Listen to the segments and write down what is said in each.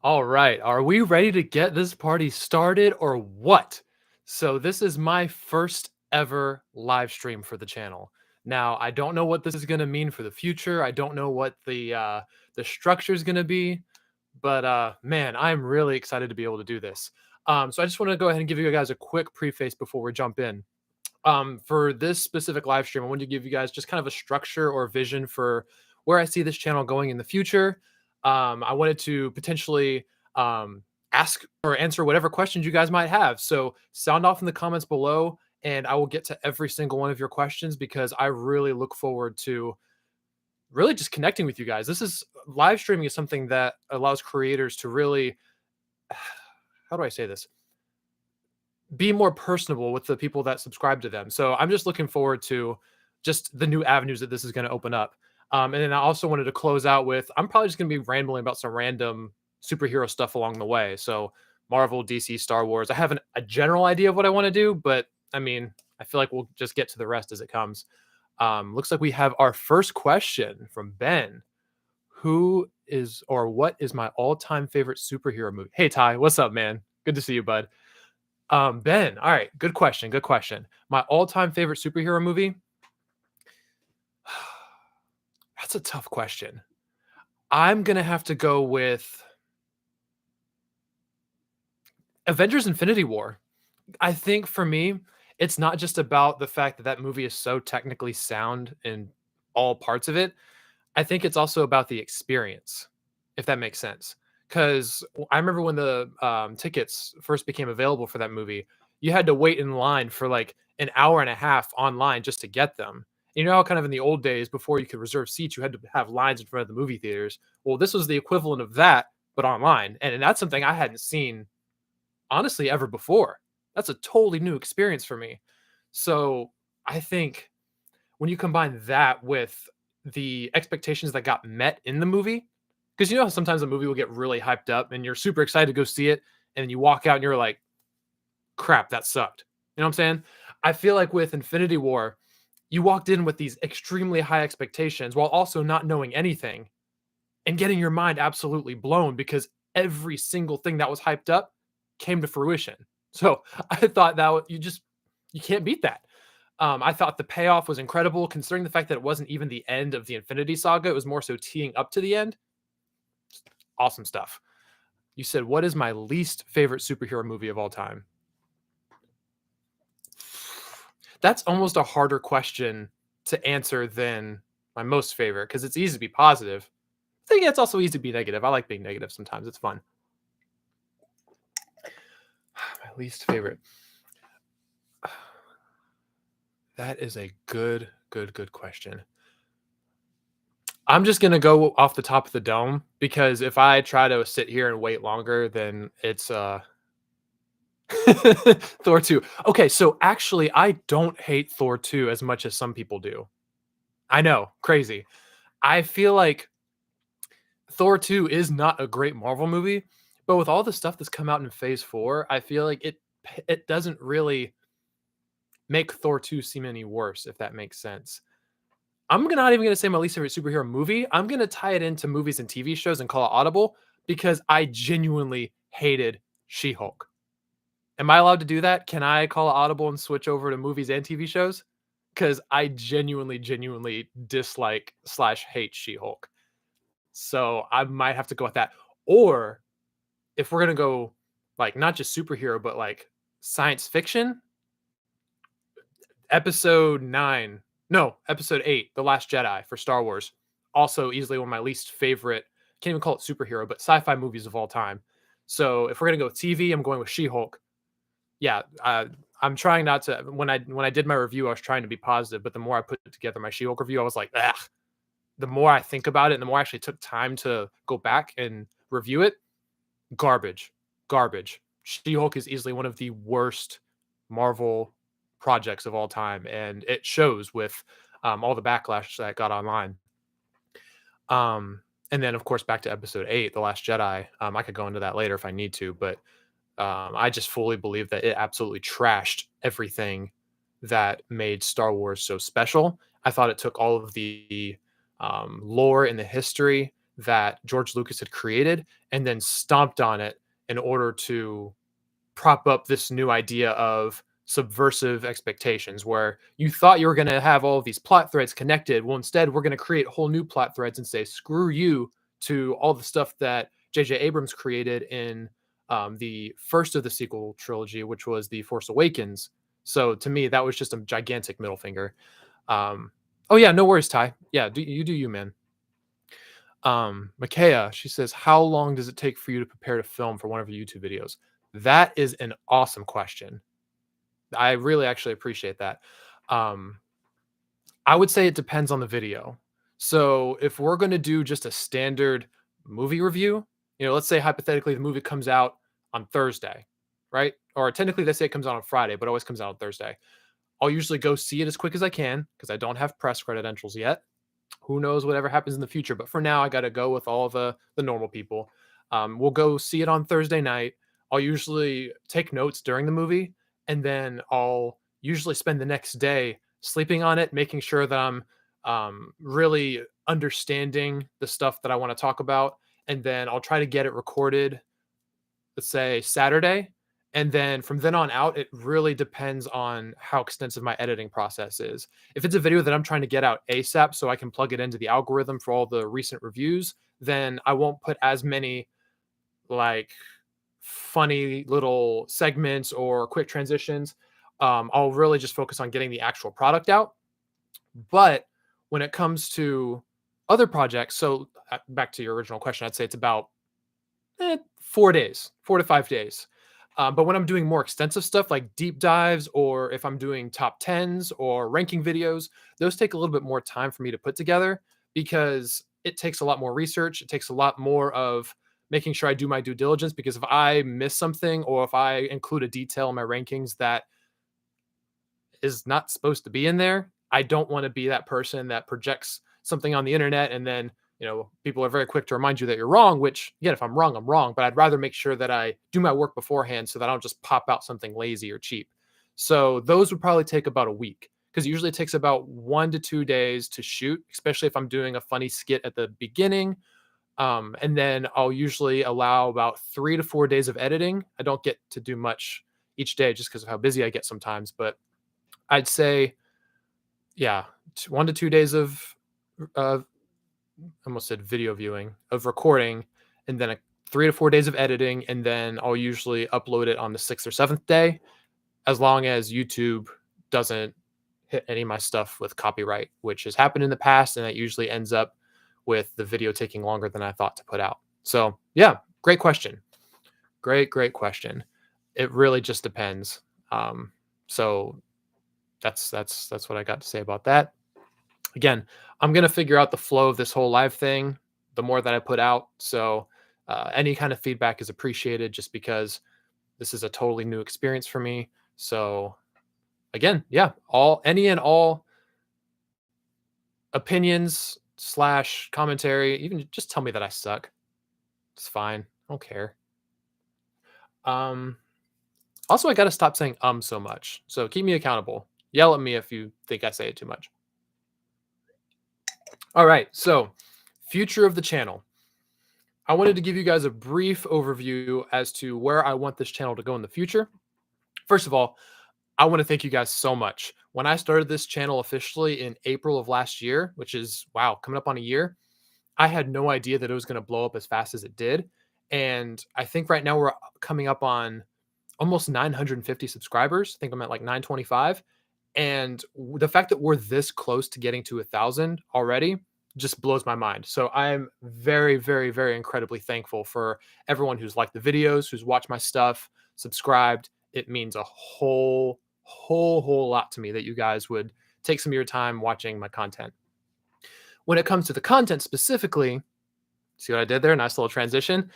All right. Are we ready to get this party started or what? So, this is my first ever live stream for the channel. Now, I don't know what this is going to mean for the future. I don't know what the structure is going to be, but man, I'm really excited to be able to do this. So I just want to go ahead and give you guys a quick preface before we jump in. For this specific live stream, I wanted to give you guys just kind of a structure or vision for where I see this channel going in the future. I wanted to potentially ask or answer whatever questions you guys might have. So sound off in the comments below, and I will get to every single one of your questions because I really look forward to really just connecting with you guys. This is live streaming is something that allows creators to really, how do I say this? Be more personable with the people that subscribe to them. So I'm just looking forward to just the new avenues that this is going to open up. And then I also wanted to close out with I'm probably just going to be rambling about some random superhero stuff along the way. So Marvel, DC, Star Wars. I have a general idea of what I want to do, but I mean, I feel like we'll just get to the rest as it comes. Looks like we have our first question from Ben. Who is or what is my all-time favorite superhero movie? Hey Ty, what's up, man? Good to see you, bud. Ben, all right, good question, good question. My all-time favorite superhero movie? That's a tough question. I'm gonna have to go with Avengers: Infinity War. I think for me, it's not just about the fact that that movie is so technically sound in all parts of it. I think it's also about the experience, if that makes sense. Because I remember when the tickets first became available for that movie, you had to wait in line for like an hour and a half online just to get them. You know how kind of in the old days, before you could reserve seats, you had to have lines in front of the movie theaters. Well, this was the equivalent of that, but online. And that's something I hadn't seen, honestly, ever before. That's a totally new experience for me. So I think when you combine that with the expectations that got met in the movie, because you know how sometimes a movie will get really hyped up and you're super excited to go see it, and then you walk out and you're like, crap, that sucked. You know what I'm saying? I feel like with Infinity War, you walked in with these extremely high expectations while also not knowing anything and getting your mind absolutely blown because every single thing that was hyped up came to fruition. So I thought that you can't beat that. I thought the payoff was incredible, considering the fact that it wasn't even the end of the Infinity Saga. It was more so teeing up to the end. Awesome stuff. You said, what is my least favorite superhero movie of all time? That's almost a harder question to answer than my most favorite because it's easy to be positive. I think it's also easy to be negative. I like being negative sometimes. It's fun. My least favorite. That is a good question. I'm just gonna go off the top of the dome because if I try to sit here and wait longer, then it's Thor 2. Okay, so actually I don't hate Thor 2 as much as some people do. I know, crazy. I feel like Thor 2 is not a great Marvel movie, but with all the stuff that's come out in Phase 4, I feel like it doesn't really make Thor 2 seem any worse, if that makes sense. I'm not even gonna say my least favorite superhero movie. I'm gonna tie it into movies and TV shows and call it audible because I genuinely hated She-Hulk. Am I allowed to do that? Can I call it audible and switch over to movies and TV shows? Because I genuinely dislike slash hate She-Hulk. So I might have to go with that. Or if we're gonna go like not just superhero, but like science fiction, episode 9, no, episode 8, The Last Jedi for Star Wars. Also easily one of my least favorite, can't even call it superhero, but sci-fi movies of all time. So if we're gonna go with TV, I'm going with She-Hulk. Yeah, I'm trying not to. When I did my review, I was trying to be positive, but the more I put together my She-Hulk review, I was like, ugh. The more I think about it, and the more I actually took time to go back and review it, garbage, garbage. She-Hulk is easily one of the worst Marvel projects of all time, and it shows with all the backlash that got online. And then, of course, back to episode 8, The Last Jedi. I could go into that later if I need to, but I just fully believe that it absolutely trashed everything that made Star Wars so special. I thought it took all of the lore and the history that George Lucas had created and then stomped on it in order to prop up this new idea of subversive expectations where you thought you were going to have all of these plot threads connected. Well, instead, we're going to create whole new plot threads and say, screw you to all the stuff that J.J. Abrams created in the first of the sequel trilogy, which was The Force Awakens. So to me, that was just a gigantic middle finger. Oh, yeah, no worries, Ty. Yeah, do you, man. Makaya, she says, how long does it take for you to prepare to film for one of your YouTube videos? That is an awesome question. I really actually appreciate that. Um, I would say it depends on the video. So if we're going to do just a standard movie review, let's say hypothetically the movie comes out on Thursday, right? Or technically they say it comes out on Friday, but it always comes out on Thursday. I'll usually go see it as quick as I can because I don't have press credentials yet. Who knows whatever happens in the future, but for now I got to go with all the normal people. We'll go see it on Thursday night. I'll usually take notes during the movie, and then I'll usually spend the next day sleeping on it, making sure that I'm really understanding the stuff that I want to talk about, and then I'll try to get it recorded, let's say Saturday. And then from then on out, it really depends on how extensive my editing process is. If it's a video that I'm trying to get out ASAP so I can plug it into the algorithm for all the recent reviews, then I won't put as many like funny little segments or quick transitions. I'll really just focus on getting the actual product out. But when it comes to other projects, so back to your original question, I'd say it's about 4 days, 4 to 5 days. But when I'm doing more extensive stuff like deep dives, or if I'm doing top tens or ranking videos, those take a little bit more time for me to put together because it takes a lot more research. It takes a lot more of making sure I do my due diligence, because if I miss something or if I include a detail in my rankings that is not supposed to be in there, I don't want to be that person that projects something on the internet and then people are very quick to remind you that you're wrong, which again, if I'm wrong, I'm wrong, but I'd rather make sure that I do my work beforehand so that I don't just pop out something lazy or cheap. So those would probably take about a week, because it usually takes about 1 to 2 days to shoot, especially if I'm doing a funny skit at the beginning. And then I'll usually allow about 3 to 4 days of editing. I don't get to do much each day just because of how busy I get sometimes, but I'd say, yeah, 1 to 2 days of uh, almost said video viewing, of recording, and then 3 to 4 days of editing, and then I'll usually upload it on the sixth or seventh day, as long as YouTube doesn't hit any of my stuff with copyright, which has happened in the past, and that usually ends up with the video taking longer than I thought to put out. So yeah, great question. Great question. It really just depends. So that's what I got to say about that. Again, I'm going to figure out the flow of this whole live thing the more that I put out. So any kind of feedback is appreciated, just because this is a totally new experience for me. So again, yeah, any and all opinions slash commentary, even just tell me that I suck. It's fine. I don't care. Also, I got to stop saying so much. So keep me accountable. Yell at me if you think I say it too much. All right, so future of the channel. I wanted to give you guys a brief overview as to where I want this channel to go in the future. First of all, I want to thank you guys so much. When I started this channel officially in April of last year, which is, wow, coming up on a year, I had no idea that it was going to blow up as fast as it did. And I think right now we're coming up on almost 950 subscribers. I think I'm at like 925. And the fact that we're this close to getting to 1,000 already just blows my mind. So I'm very, very, very incredibly thankful for everyone who's liked the videos, who's watched my stuff, subscribed. It means a whole lot to me that you guys would take some of your time watching my content. When it comes to the content specifically, see what I did there? Nice little transition.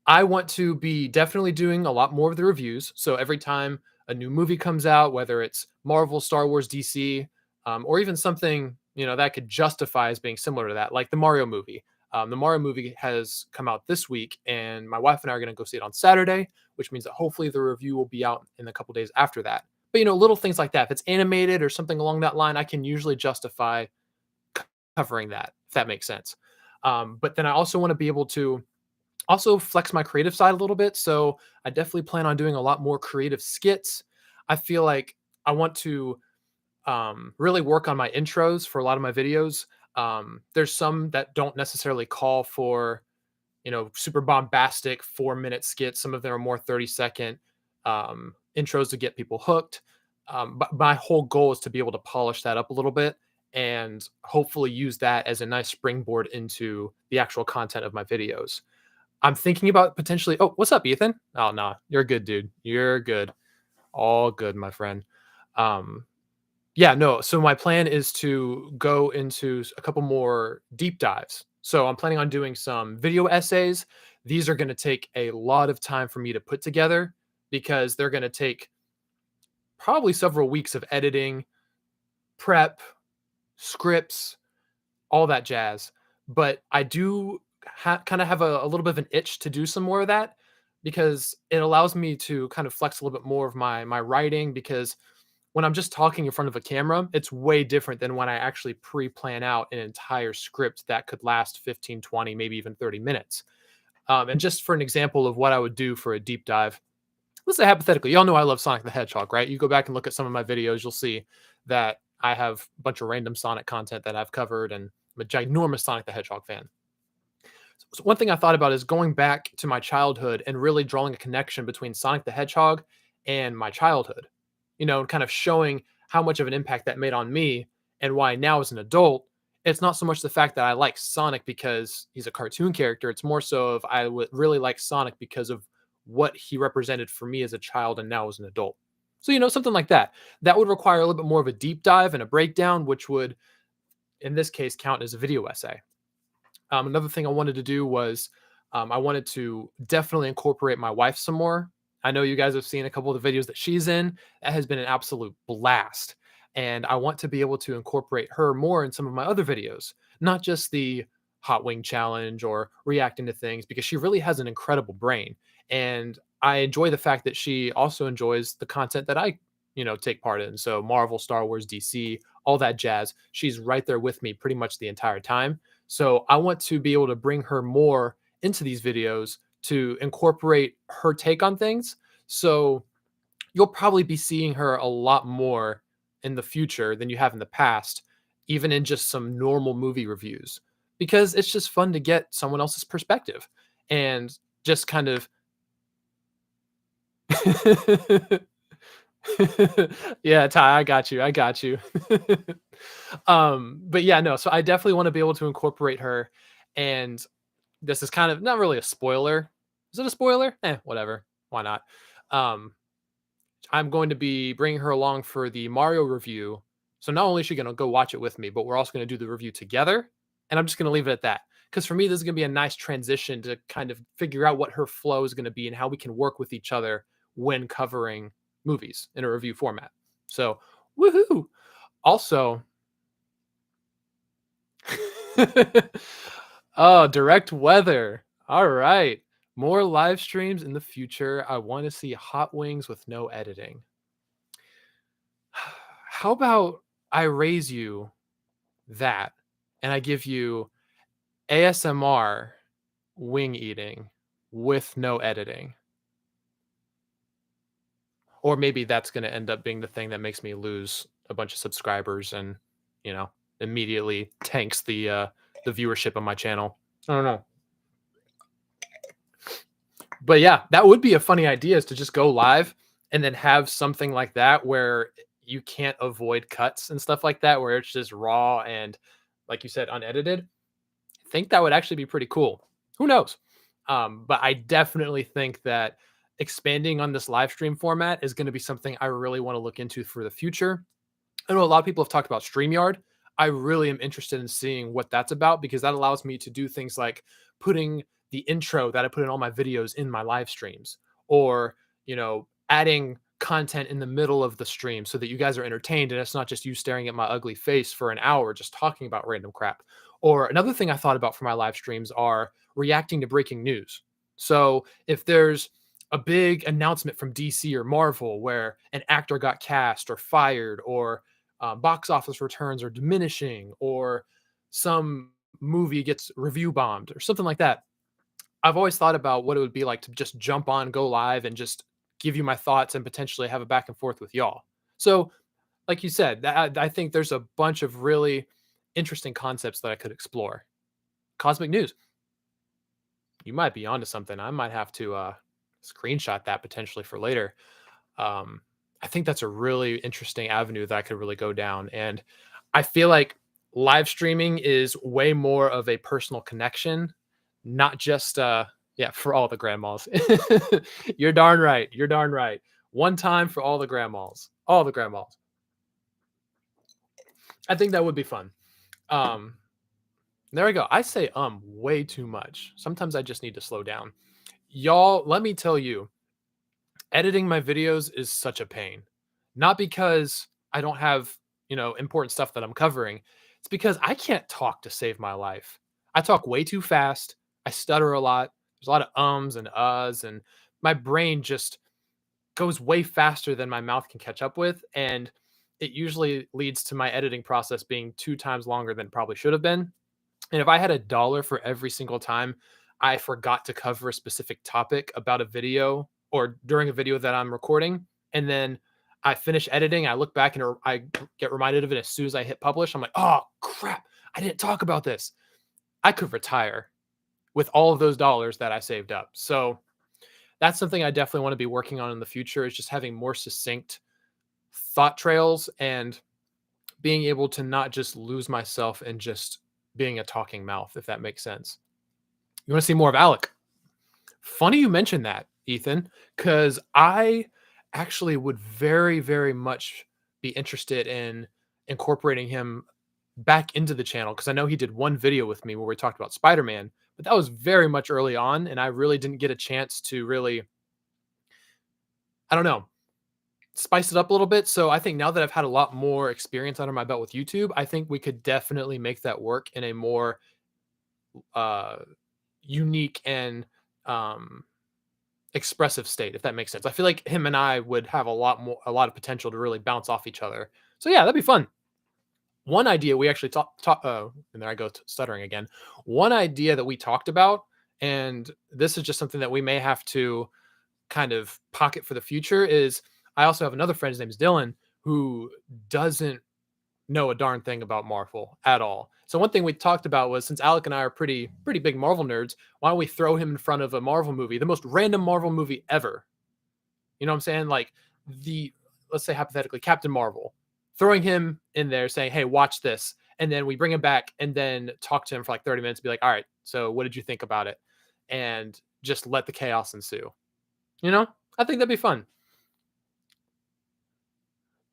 I want to be definitely doing a lot more of the reviews. So every time a new movie comes out, whether it's Marvel, Star Wars, DC, or even something that could justify as being similar to that, like the Mario movie. The Mario movie has come out this week, and my wife and I are going to go see it on Saturday, which means that hopefully the review will be out in a couple days after that. But little things like that. If it's animated or something along that line, I can usually justify covering that, if that makes sense. But then I also want to be able to also flex my creative side a little bit. So I definitely plan on doing a lot more creative skits. I feel like I want to really work on my intros for a lot of my videos. There's some that don't necessarily call for, super bombastic 4-minute skits. Some of them are more 30-second intros to get people hooked. But my whole goal is to be able to polish that up a little bit and hopefully use that as a nice springboard into the actual content of my videos. I'm thinking about potentially. Oh, what's up, Ethan? Oh, no, you're good, dude. You're good. All good, my friend. Um, yeah, no. So my plan is to go into a couple more deep dives. So I'm planning on doing some video essays. These are going to take a lot of time for me to put together because they're going to take probably several weeks of editing, prep, scripts, all that jazz. But I do kind of have a little bit of an itch to do some more of that because it allows me to kind of flex a little bit more of my writing because when I'm just talking in front of a camera, it's way different than when I actually pre-plan out an entire script that could last 15, 20, maybe even 30 minutes. And just for an example of what I would do for a deep dive, let's say hypothetically, y'all know I love Sonic the Hedgehog, right? You go back and look at some of my videos, you'll see that I have a bunch of random Sonic content that I've covered, and I'm a ginormous Sonic the Hedgehog fan. So one thing I thought about is going back to my childhood and really drawing a connection between Sonic the Hedgehog and my childhood, and kind of showing how much of an impact that made on me and why now as an adult, it's not so much the fact that I like Sonic because he's a cartoon character. It's more so of I would really like Sonic because of what he represented for me as a child and now as an adult. So, something like that. That would require a little bit more of a deep dive and a breakdown, which would, in this case, count as a video essay. Another thing I wanted to do was I wanted to definitely incorporate my wife some more. I know you guys have seen a couple of the videos that she's in. That has been an absolute blast. And I want to be able to incorporate her more in some of my other videos, not just the hot wing challenge or reacting to things, because she really has an incredible brain. And I enjoy the fact that she also enjoys the content that I, take part in. So Marvel, Star Wars, DC, all that jazz. She's right there with me pretty much the entire time. So I want to be able to bring her more into these videos to incorporate her take on things. So you'll probably be seeing her a lot more in the future than you have in the past, even in just some normal movie reviews, because it's just fun to get someone else's perspective and just kind of. Yeah, Ty, I got you. I got you. But yeah, no, so I definitely want to be able to incorporate her. And this is kind of not really a spoiler. Is it a spoiler? Whatever. Why not? Um, I'm going to be bringing her along for the Mario review. So not only is she going to go watch it with me, but we're also going to do the review together. And I'm just going to leave it at that. Because for me, this is going to be a nice transition to kind of figure out what her flow is going to be and how we can work with each other when covering movies in a review format. So, woohoo! Also, oh, direct weather. All right. More live streams in the future. I want to see hot wings with no editing. How about I raise you that and I give you ASMR wing eating with no editing? Or maybe that's going to end up being the thing that makes me lose a bunch of subscribers and, you know, immediately tanks the viewership on my channel. I don't know. But yeah, that would be a funny idea, is to just go live and then have something like that where you can't avoid cuts and stuff like that, where it's just raw and, like you said, unedited. I think that would actually be pretty cool. Who knows? But I definitely think that expanding on this live stream format is going to be something I really want to look into for the future. I know a lot of people have talked about StreamYard. I really am interested in seeing what that's about, because that allows me to do things like putting the intro that I put in all my videos in my live streams, or, adding content in the middle of the stream so that you guys are entertained and it's not just you staring at my ugly face for an hour just talking about random crap. Or another thing I thought about for my live streams are reacting to breaking news. So if there's a big announcement from DC or Marvel where an actor got cast or fired, or box office returns are diminishing, or some movie gets review bombed or something like that. I've always thought about what it would be like to just jump on, go live, and just give you my thoughts and potentially have a back and forth with y'all. So, like you said, I think there's a bunch of really interesting concepts that I could explore. Cosmic news, you might be onto something. I might have to screenshot that potentially for later. Um, I think that's a really interesting avenue that I could really go down. And I feel like live streaming is way more of a personal connection, not just yeah, for all the grandmas. You're darn right. You're darn right. One time for all the grandmas. All the grandmas. I think that would be fun. Um, there we go. I say way too much. Sometimes I just need to slow down. Y'all, let me tell you, editing my videos is such a pain. Not because I don't have, important stuff that I'm covering. It's because I can't talk to save my life. I talk way too fast. I stutter a lot. There's a lot of ums and uhs, and my brain just goes way faster than my mouth can catch up with. And it usually leads to my editing process being 2 times longer than it probably should have been. And if I had $1 for every single time I forgot to cover a specific topic about a video or during a video that I'm recording, and then I finish editing, I look back and I get reminded of it as soon as I hit publish, I'm like, oh crap, I didn't talk about this. I could retire with all of those dollars that I saved up. So that's something I definitely want to be working on in the future is just having more succinct thought trails and being able to not just lose myself in just being a talking mouth, if that makes sense. You want to see more of Alec? Funny you mentioned that, Ethan, because I actually would very, very much be interested in incorporating him back into the channel because I know he did one video with me where we talked about Spider-Man, but that was very much early on, and I really didn't get a chance to really, I don't know, spice it up a little bit. So I think now that I've had a lot more experience under my belt with YouTube, I think we could definitely make that work in a more uh, unique and um, expressive state, if that makes sense. I feel like him and I would have a lot of potential to really bounce off each other. So yeah, that'd be fun. One idea we actually talked, and there I go stuttering again. One idea that we talked about, and this is just something that we may have to kind of pocket for the future, is I also have another friend, his name is Dylan, who doesn't know a darn thing about Marvel at all. So one thing we talked about was since Alec and I are pretty big Marvel nerds, why don't we throw him in front of a Marvel movie, the most random Marvel movie ever? You know what I'm saying? Like the let's say hypothetically Captain Marvel, throwing him in there saying, "Hey, watch this." And then we bring him back and then talk to him for like 30 minutes and be like, "All right, so what did you think about it?" And just let the chaos ensue. You know? I think that'd be fun.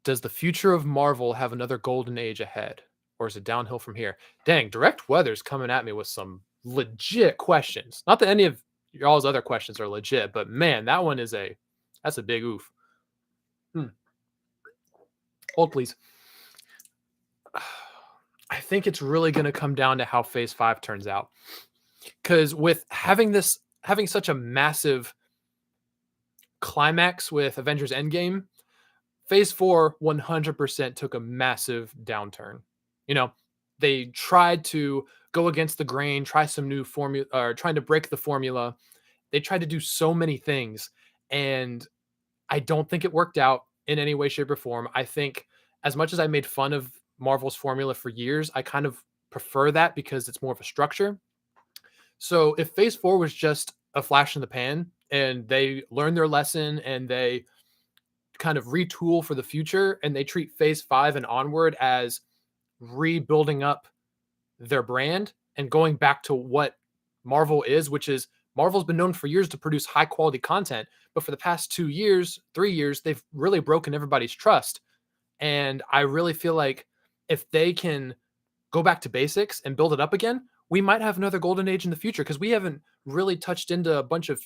Does the future of Marvel have another golden age ahead, or is it downhill from here? Dang, Direct Weather's coming at me with some legit questions. Not that any of y'all's other questions are legit, but man, that one is that's a big oof. Hmm. Hold please. I think it's really going to come down to how Phase 5 turns out. Because with having such a massive climax with Avengers Endgame, Phase 4 100% took a massive downturn. You know, they tried to go against the grain, try some new formula, or trying to break the formula. They tried to do so many things, and I don't think it worked out in any way, shape, or form. I think as much as I made fun of Marvel's formula for years, I kind of prefer that because it's more of a structure. So if Phase 4 was just a flash in the pan and they learned their lesson and they kind of retool for the future and they treat Phase 5 and onward as rebuilding up their brand and going back to what Marvel is, which is Marvel's been known for years to produce high quality content, but for the past 2 years, 3 years, they've really broken everybody's trust. And I really feel like if they can go back to basics and build it up again, we might have another golden age in the future because we haven't really touched into a bunch of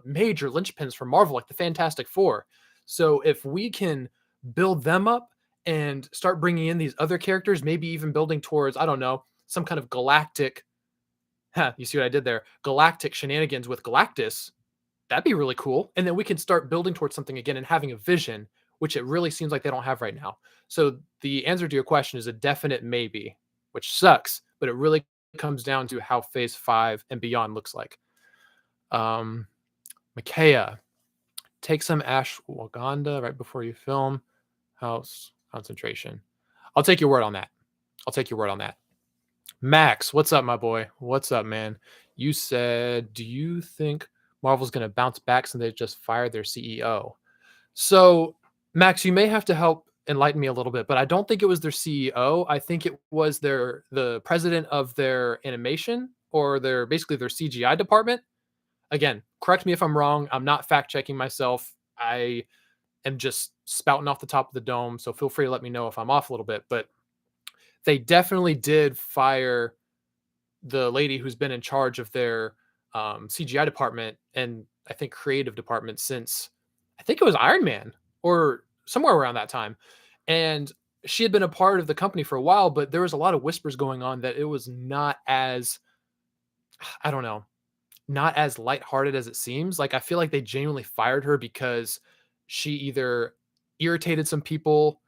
major linchpins for Marvel, like the Fantastic Four. So if we can build them up and start bringing in these other characters, maybe even building towards, I don't know, some kind of galactic, you see what I did there? Galactic shenanigans with Galactus, that'd be really cool. And then we can start building towards something again and having a vision, which it really seems like they don't have right now. So the answer to your question is a definite maybe, which sucks, but it really comes down to how Phase 5 and beyond looks like. Um, Micaiah, take some ashwagandha right before you film. House concentration. I'll take your word on that. I'll take your word on that. Max, what's up, my boy? What's up, man? You said, do you think Marvel's going to bounce back since they just fired their CEO? So, Max, you may have to help enlighten me a little bit, but I don't think it was their CEO. I think it was the president of their animation or their basically their CGI department. Again, correct me if I'm wrong. I'm not fact checking myself. I am just spouting off the top of the dome, so feel free to let me know if I'm off a little bit, but they definitely did fire the lady who's been in charge of their CGI department and I think creative department since I think it was Iron Man or somewhere around that time. And she had been a part of the company for a while, but there was a lot of whispers going on that it was not as, I don't know, not as lighthearted as it seems. Like I feel like they genuinely fired her because she either irritated some people,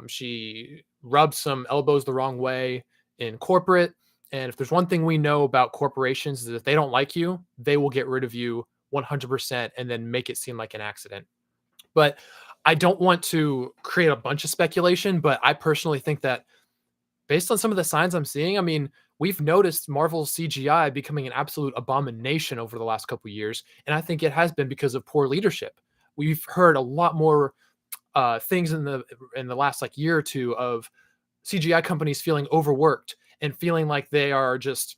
she rubbed some elbows the wrong way in corporate. And if there's one thing we know about corporations is if they don't like you, they will get rid of you 100% and then make it seem like an accident. But I don't want to create a bunch of speculation, but I personally think that based on some of the signs I'm seeing, I mean, we've noticed Marvel's CGI becoming an absolute abomination over the last couple of years, and I think it has been because of poor leadership. We've heard a lot more things in the last like year or two of CGI companies feeling overworked and feeling like they are just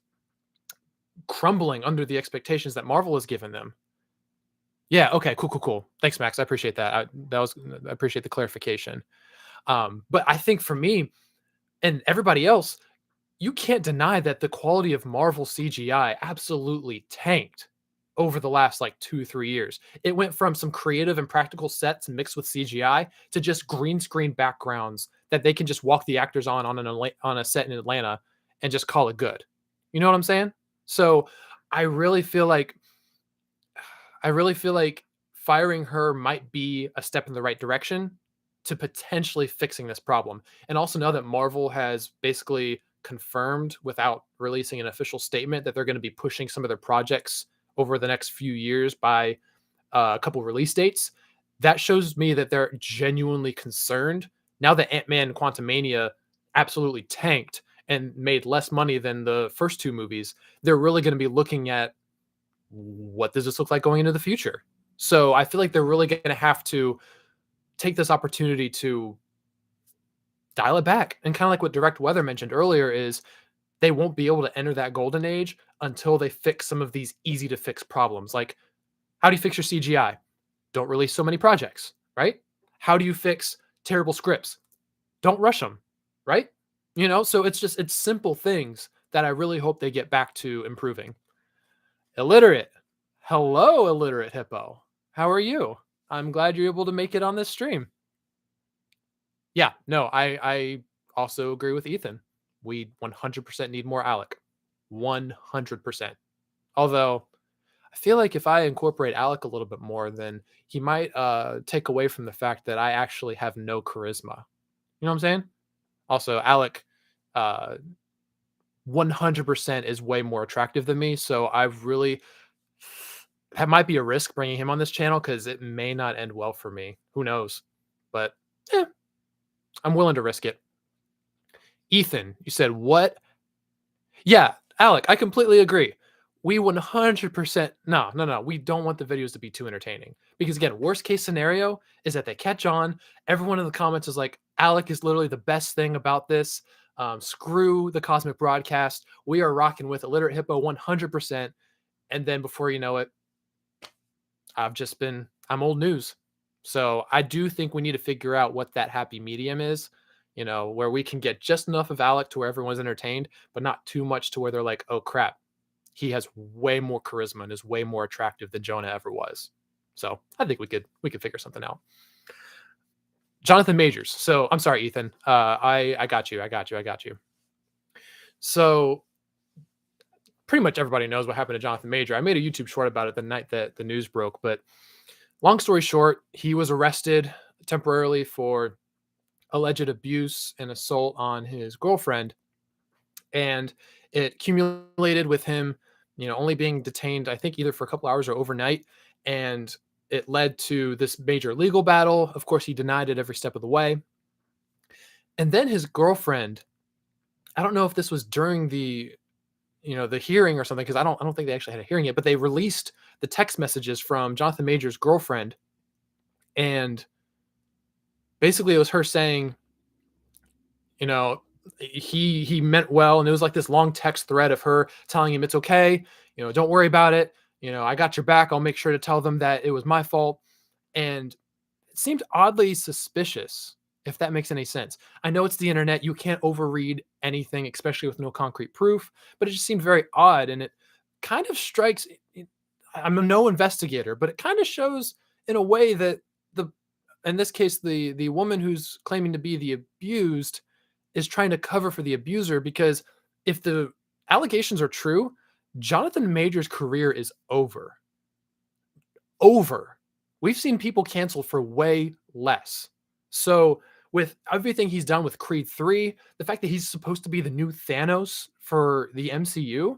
crumbling under the expectations that Marvel has given them. Yeah. Okay. Cool. Cool. Cool. Thanks, Max. I appreciate that. I appreciate the clarification. But I think for me and everybody else, you can't deny that the quality of Marvel CGI absolutely tanked over the last like 2 3 years. It went from some creative and practical sets mixed with CGI to just green screen backgrounds that they can just walk the actors on a set in Atlanta and just call it good. You know what I'm saying? So I really feel like I really feel like firing her might be a step in the right direction to potentially fixing this problem. And also now that Marvel has basically confirmed without releasing an official statement that they're going to be pushing some of their projects over the next few years by a couple release dates, that shows me that they're genuinely concerned. Now that Ant-Man Quantumania absolutely tanked and made less money than the first two movies, they're really going to be looking at what does this look like going into the future? So I feel like they're really going to have to take this opportunity to dial it back. And kind of like what Direct Weather mentioned earlier is they won't be able to enter that golden age until they fix some of these easy to fix problems. Like, how do you fix your CGI? Don't release so many projects, right? How do you fix terrible scripts? Don't rush them, right? You know, so it's simple things that I really hope they get back to improving. Illiterate. Hello, illiterate hippo. How are you? I'm glad you're able to make it on this stream. Yeah, no, I also agree with Ethan. We 100% need more Alec. 100%. Although I feel like if I incorporate Alec a little bit more, then he might take away from the fact that I actually have no charisma. You know what I'm saying? Also, Alec 100% is way more attractive than me, so I've really that might be a risk bringing him on this channel because it may not end well for me. Who knows? But eh, I'm willing to risk it. Ethan, you said what? Yeah, Alec, I completely agree. We 100% no. We don't want the videos to be too entertaining because again, worst case scenario is that they catch on. Everyone in the comments is like, Alec is literally the best thing about this. Screw the cosmic broadcast. We are rocking with illiterate hippo 100%. And then before you know it, I'm old news. So I do think we need to figure out what that happy medium is, you know, where we can get just enough of Alec to where everyone's entertained, but not too much to where they're like, oh crap, he has way more charisma and is way more attractive than Jonah ever was. So I think we could figure something out. Jonathan Majors. So I'm sorry, Ethan. I got you. So pretty much everybody knows what happened to Jonathan Major. I made a YouTube short about it the night that the news broke, but long story short, he was arrested temporarily for alleged abuse and assault on his girlfriend. And it accumulated with him, only being detained, I think either for a couple hours or overnight. And it led to this major legal battle. Of course, he denied it every step of the way. And then his girlfriend, I don't know if this was during the hearing or something, because I don't think they actually had a hearing yet, but they released the text messages from Jonathan Major's girlfriend. And basically it was her saying, you know, he meant well, and it was like this long text thread of her telling him it's okay, don't worry about it, I got your back, I'll make sure to tell them that it was my fault. And it seemed oddly suspicious, if that makes any sense. I know it's the internet, you can't overread anything, especially with no concrete proof, but it just seemed very odd. And it kind of strikes, I'm no investigator, but it kind of shows in a way that the in this case the woman who's claiming to be the abused is trying to cover for the abuser, because if the allegations are true, Jonathan Major's career is over. Over. We've seen people canceled for way less. So, with everything he's done with Creed 3, the fact that he's supposed to be the new Thanos for the MCU,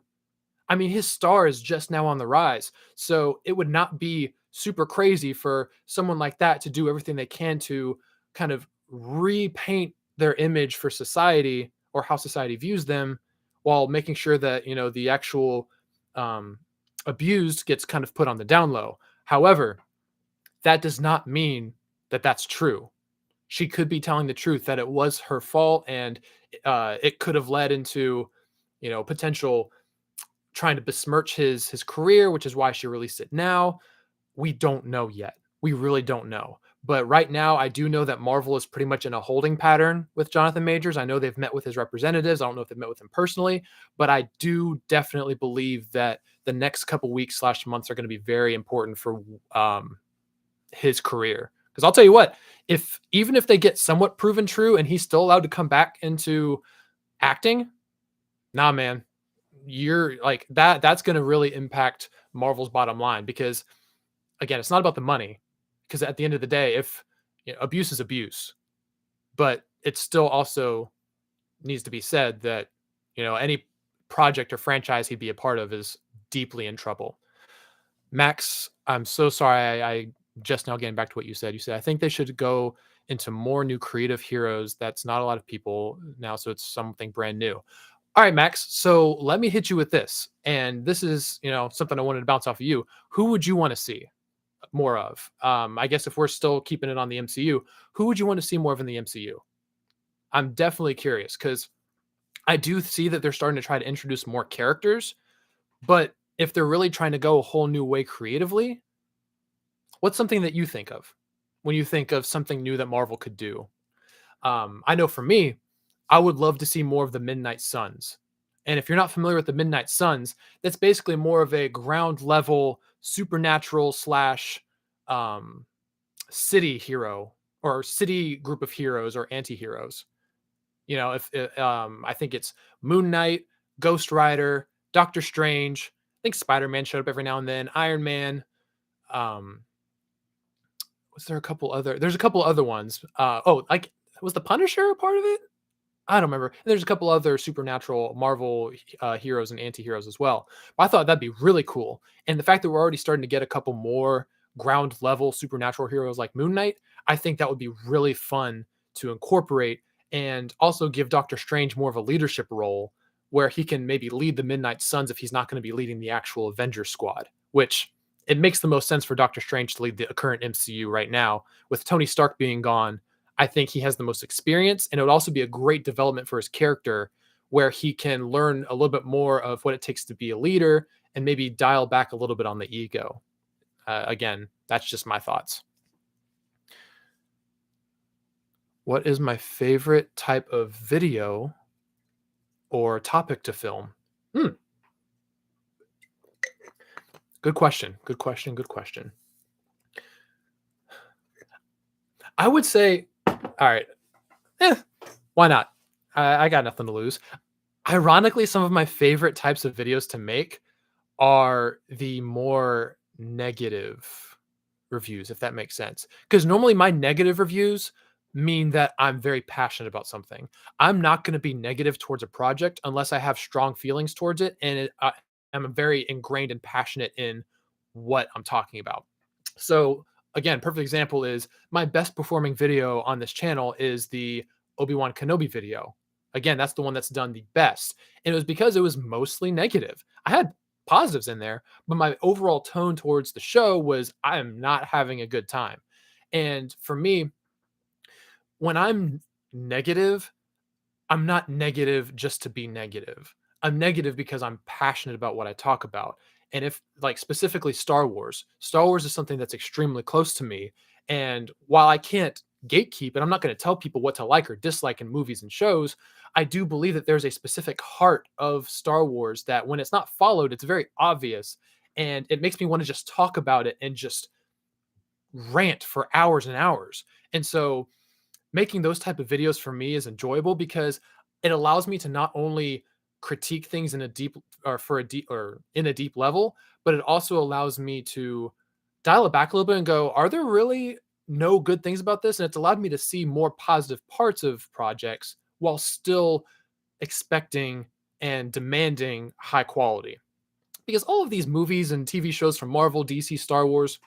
I mean, his star is just now on the rise. So, it would not be super crazy for someone like that to do everything they can to kind of repaint their image for society or how society views them, while making sure that, the actual um, abused gets kind of put on the down low. However, that does not mean that that's true. She could be telling the truth that it was her fault, and it could have led into, potential trying to besmirch his career, which is why she released it now. We don't know yet. We really don't know. But right now, I do know that Marvel is pretty much in a holding pattern with Jonathan Majors. I know they've met with his representatives. I don't know if they've met with him personally, but I do definitely believe that the next couple weeks slash months are going to be very important for his career. Because I'll tell you what, even if they get somewhat proven true and he's still allowed to come back into acting, nah, man, you're like that's going to really impact Marvel's bottom line. Because again, it's not about the money, because at the end of the day, if abuse is abuse, but it still also needs to be said that any project or franchise he'd be a part of is deeply in trouble. Max, I'm so sorry. I just now getting back to what you said. You said I think they should go into more new creative heroes. That's not a lot of people now, so it's something brand new. All right, Max. So let me hit you with this, and this is something I wanted to bounce off of you. Who would you want to see more of? I guess if we're still keeping it on the MCU, who would you want to see more of in the MCU? I'm definitely curious, because I do see that they're starting to try to introduce more characters, but if they're really trying to go a whole new way creatively, what's something that you think of when you think of something new that Marvel could do? I know for me, I would love to see more of the Midnight Suns. And if you're not familiar with the Midnight Suns, that's basically more of a ground level supernatural slash um, city hero, or city group of heroes or anti-heroes. If I think it's Moon Knight, Ghost Rider, Doctor Strange. I think Spider-Man showed up every now and then. Iron Man. Um, was there a couple other? There's a couple other ones. Like, was the Punisher a part of it? I don't remember. And there's a couple other supernatural Marvel heroes and anti-heroes as well. But I thought that'd be really cool. And the fact that we're already starting to get a couple more ground level supernatural heroes like Moon Knight, I think that would be really fun to incorporate, and also give Doctor Strange more of a leadership role, where he can maybe lead the Midnight Suns if he's not going to be leading the actual Avengers squad, which it makes the most sense for Doctor Strange to lead the current MCU right now. With Tony Stark being gone, I think he has the most experience, and it would also be a great development for his character, where he can learn a little bit more of what it takes to be a leader, and maybe dial back a little bit on the ego. Again, that's just my thoughts. What is my favorite type of video or topic to film? Hmm. Good question. Good question. Good question. I would say, all right, why not? I got nothing to lose. Ironically, some of my favorite types of videos to make are the more negative reviews, if that makes sense. Because normally my negative reviews, mean that I'm very passionate about something. I'm not going to be negative towards a project unless I have strong feelings towards it and I'm very ingrained and passionate in what I'm talking about. So, again, perfect example is my best performing video on this channel is the Obi-Wan Kenobi video. Again, that's the one that's done the best. And it was because it was mostly negative. I had positives in there, but my overall tone towards the show was I am not having a good time. And for me, when I'm negative, I'm not negative just to be negative. I'm negative because I'm passionate about what I talk about. And if, like, specifically Star Wars is something that's extremely close to me. And while I can't gatekeep and I'm not going to tell people what to like or dislike in movies and shows, I do believe that there's a specific heart of Star Wars that when it's not followed, it's very obvious. And it makes me want to just talk about it and just rant for hours and hours. And so making those type of videos for me is enjoyable because it allows me to not only critique things in a deep or for a deep or in a deep level, but it also allows me to dial it back a little bit and go, are there really no good things about this? And it's allowed me to see more positive parts of projects while still expecting and demanding high quality. Because all of these movies and TV shows from Marvel, DC, Star Wars,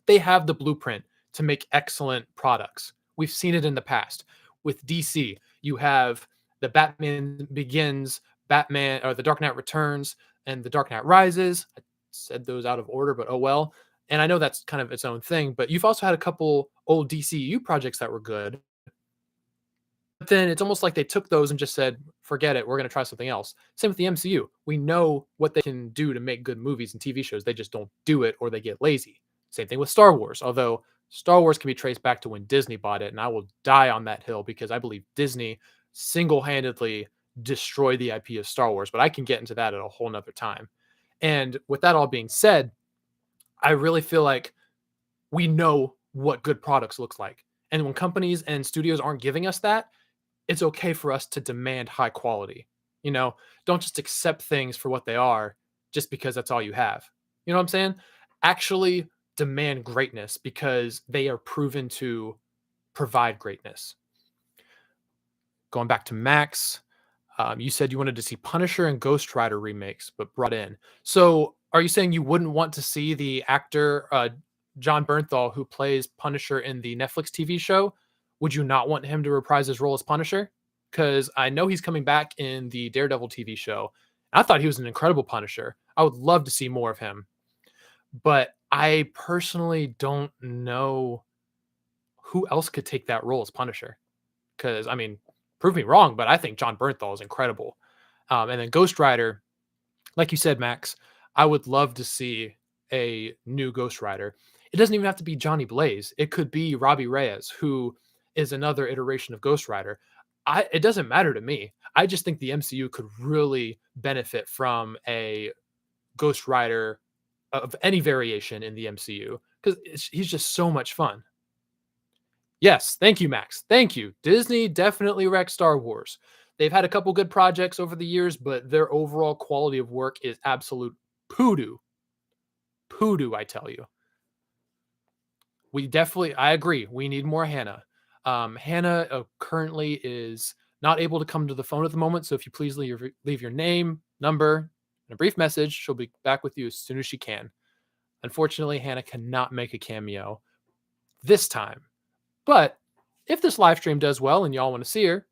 they have the blueprint to make excellent products. We've seen it in the past. With DC, you have the Batman Begins, Batman or the Dark Knight Returns, and the Dark Knight Rises. I said those out of order, but oh well. And I know that's kind of its own thing, but you've also had a couple old DCU projects that were good. But then it's almost like they took those and just said, forget it, we're going to try something else. Same with the MCU. We know what they can do to make good movies and TV shows. They just don't do it or they get lazy. Same thing with Star Wars, although Star Wars can be traced back to when Disney bought it. And I will die on that hill because I believe Disney single handedly destroyed the IP of Star Wars. But I can get into that at a whole nother time. And with that all being said, I really feel like we know what good products looks like. And when companies and studios aren't giving us that, it's okay for us to demand high quality. You know, don't just accept things for what they are just because that's all you have. You know what I'm saying? Actually demand greatness because they are proven to provide greatness. Going back to Max, you said you wanted to see Punisher and Ghost Rider remakes, but brought in. So, are you saying you wouldn't want to see the actor John Bernthal, who plays Punisher in the Netflix TV show? Would you not want him to reprise his role as Punisher? Because I know he's coming back in the Daredevil TV show. I thought he was an incredible Punisher. I would love to see more of him, but I personally don't know who else could take that role as Punisher. Because I mean, prove me wrong, but I think John Bernthal is incredible. And then Ghost Rider, like you said, Max, I would love to see a new Ghost Rider. It doesn't even have to be Johnny Blaze. It could be Robbie Reyes, who is another iteration of Ghost Rider. It doesn't matter to me. I just think the MCU could really benefit from a Ghost Rider of any variation in the MCU because he's just so much fun. Yes, thank you, Max. Thank you. Disney definitely wrecked Star Wars. They've had a couple good projects over the years, but their overall quality of work is absolute poodoo. Poodoo, I tell you. I agree. We need more Hannah. Hannah currently is not able to come to the phone at the moment. So if you please leave your name, number, and a brief message, she'll be back with you as soon as she can. Unfortunately, Hannah cannot make a cameo this time. But if this live stream does well and y'all want to see her,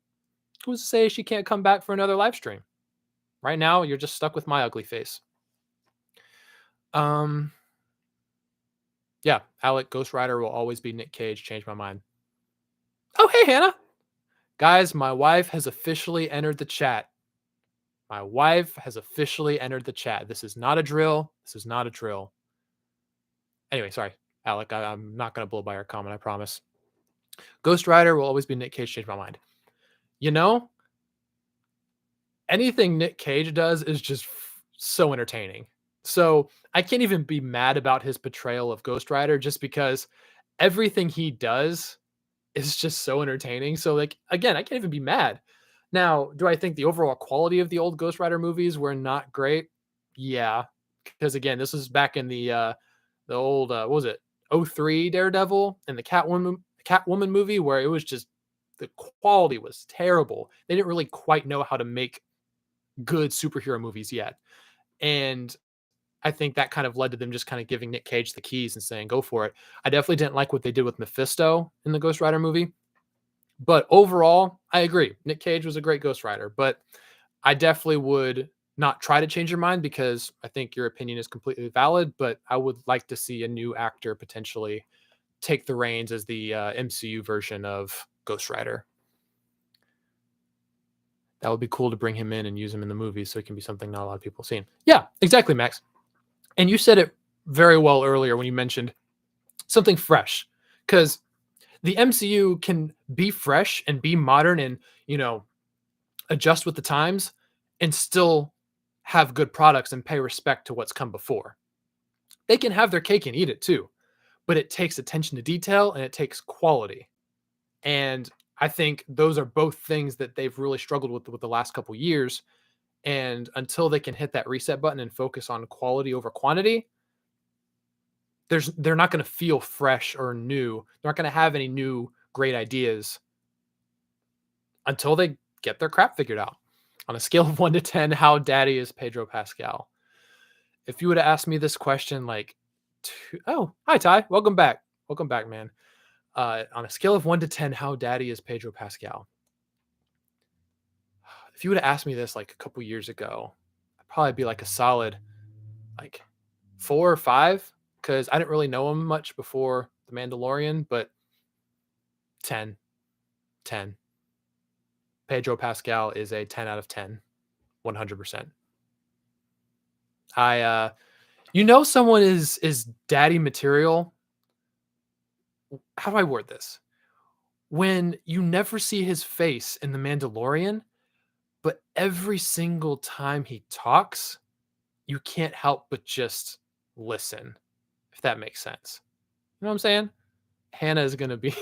who's to say she can't come back for another live stream? Right now, you're just stuck with my ugly face. Yeah, Alec, Ghost Rider will always be Nick Cage. Changed my mind. Oh, hey, Hannah. Guys, my wife has officially entered the chat. My wife has officially entered the chat. This is not a drill. This is not a drill. Anyway, sorry, Alec. I'm not going to blow by your comment, I promise. Ghost Rider will always be Nick Cage. Changed my mind. You know, anything Nick Cage does is just so entertaining. So I can't even be mad about his portrayal of Ghost Rider just because everything he does is just so entertaining. So, like, again, I can't even be mad. Now, do I think the overall quality of the old Ghost Rider movies were not great? Yeah, because again, this was back in the old what was it? '03 Daredevil and the Catwoman movie where it was just the quality was terrible. They didn't really quite know how to make good superhero movies yet. And I think that kind of led to them just kind of giving Nick Cage the keys and saying, go for it. I definitely didn't like what they did with Mephisto in the Ghost Rider movie. But overall, I agree. Nick Cage was a great Ghost Rider, but I definitely would not try to change your mind because I think your opinion is completely valid. But I would like to see a new actor potentially take the reins as the MCU version of Ghost Rider. That would be cool to bring him in and use him in the movie so it can be something not a lot of people have seen. Yeah, exactly, Max. And you said it very well earlier when you mentioned something fresh, because the MCU can be fresh and be modern and, adjust with the times and still have good products and pay respect to what's come before. They can have their cake and eat it too, but it takes attention to detail and it takes quality. And I think those are both things that they've really struggled with the last couple years. And until they can hit that reset button and focus on quality over quantity, they're not going to feel fresh or new. They're not going to have any new great ideas until they get their crap figured out. On a scale of 1 to 10, how daddy is Pedro Pascal? If you would have asked me this question like, oh, hi Ty, welcome back. Welcome back, man. On a scale of 1 to 10, how daddy is Pedro Pascal? If you would have asked me this like a couple years ago, I'd probably be like a solid like 4 or 5, because I didn't really know him much before The Mandalorian, but 10. 10. Pedro Pascal is a 10 out of 10, 100%. Someone is daddy material. How do I word this? When you never see his face in The Mandalorian, but every single time he talks, you can't help but just listen, if that makes sense. You know what I'm saying? Hannah is going to be,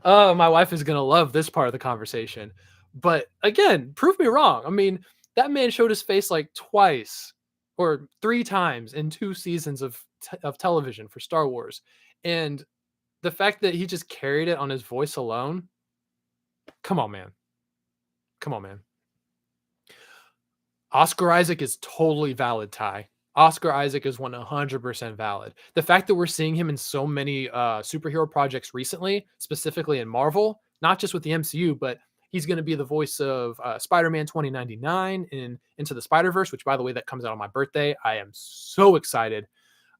oh, my wife is going to love this part of the conversation. But again, prove me wrong. I mean, that man showed his face like twice or 3 times in 2 seasons of television for Star Wars. And the fact that he just carried it on his voice alone, come on, man. Come on, man. Oscar Isaac is totally valid, Ty. Oscar Isaac is 100% valid. The fact that we're seeing him in so many superhero projects recently, specifically in Marvel, not just with the MCU, but he's going to be the voice of Spider-Man 2099 in Into the Spider-Verse, which, by the way, that comes out on my birthday. I am so excited.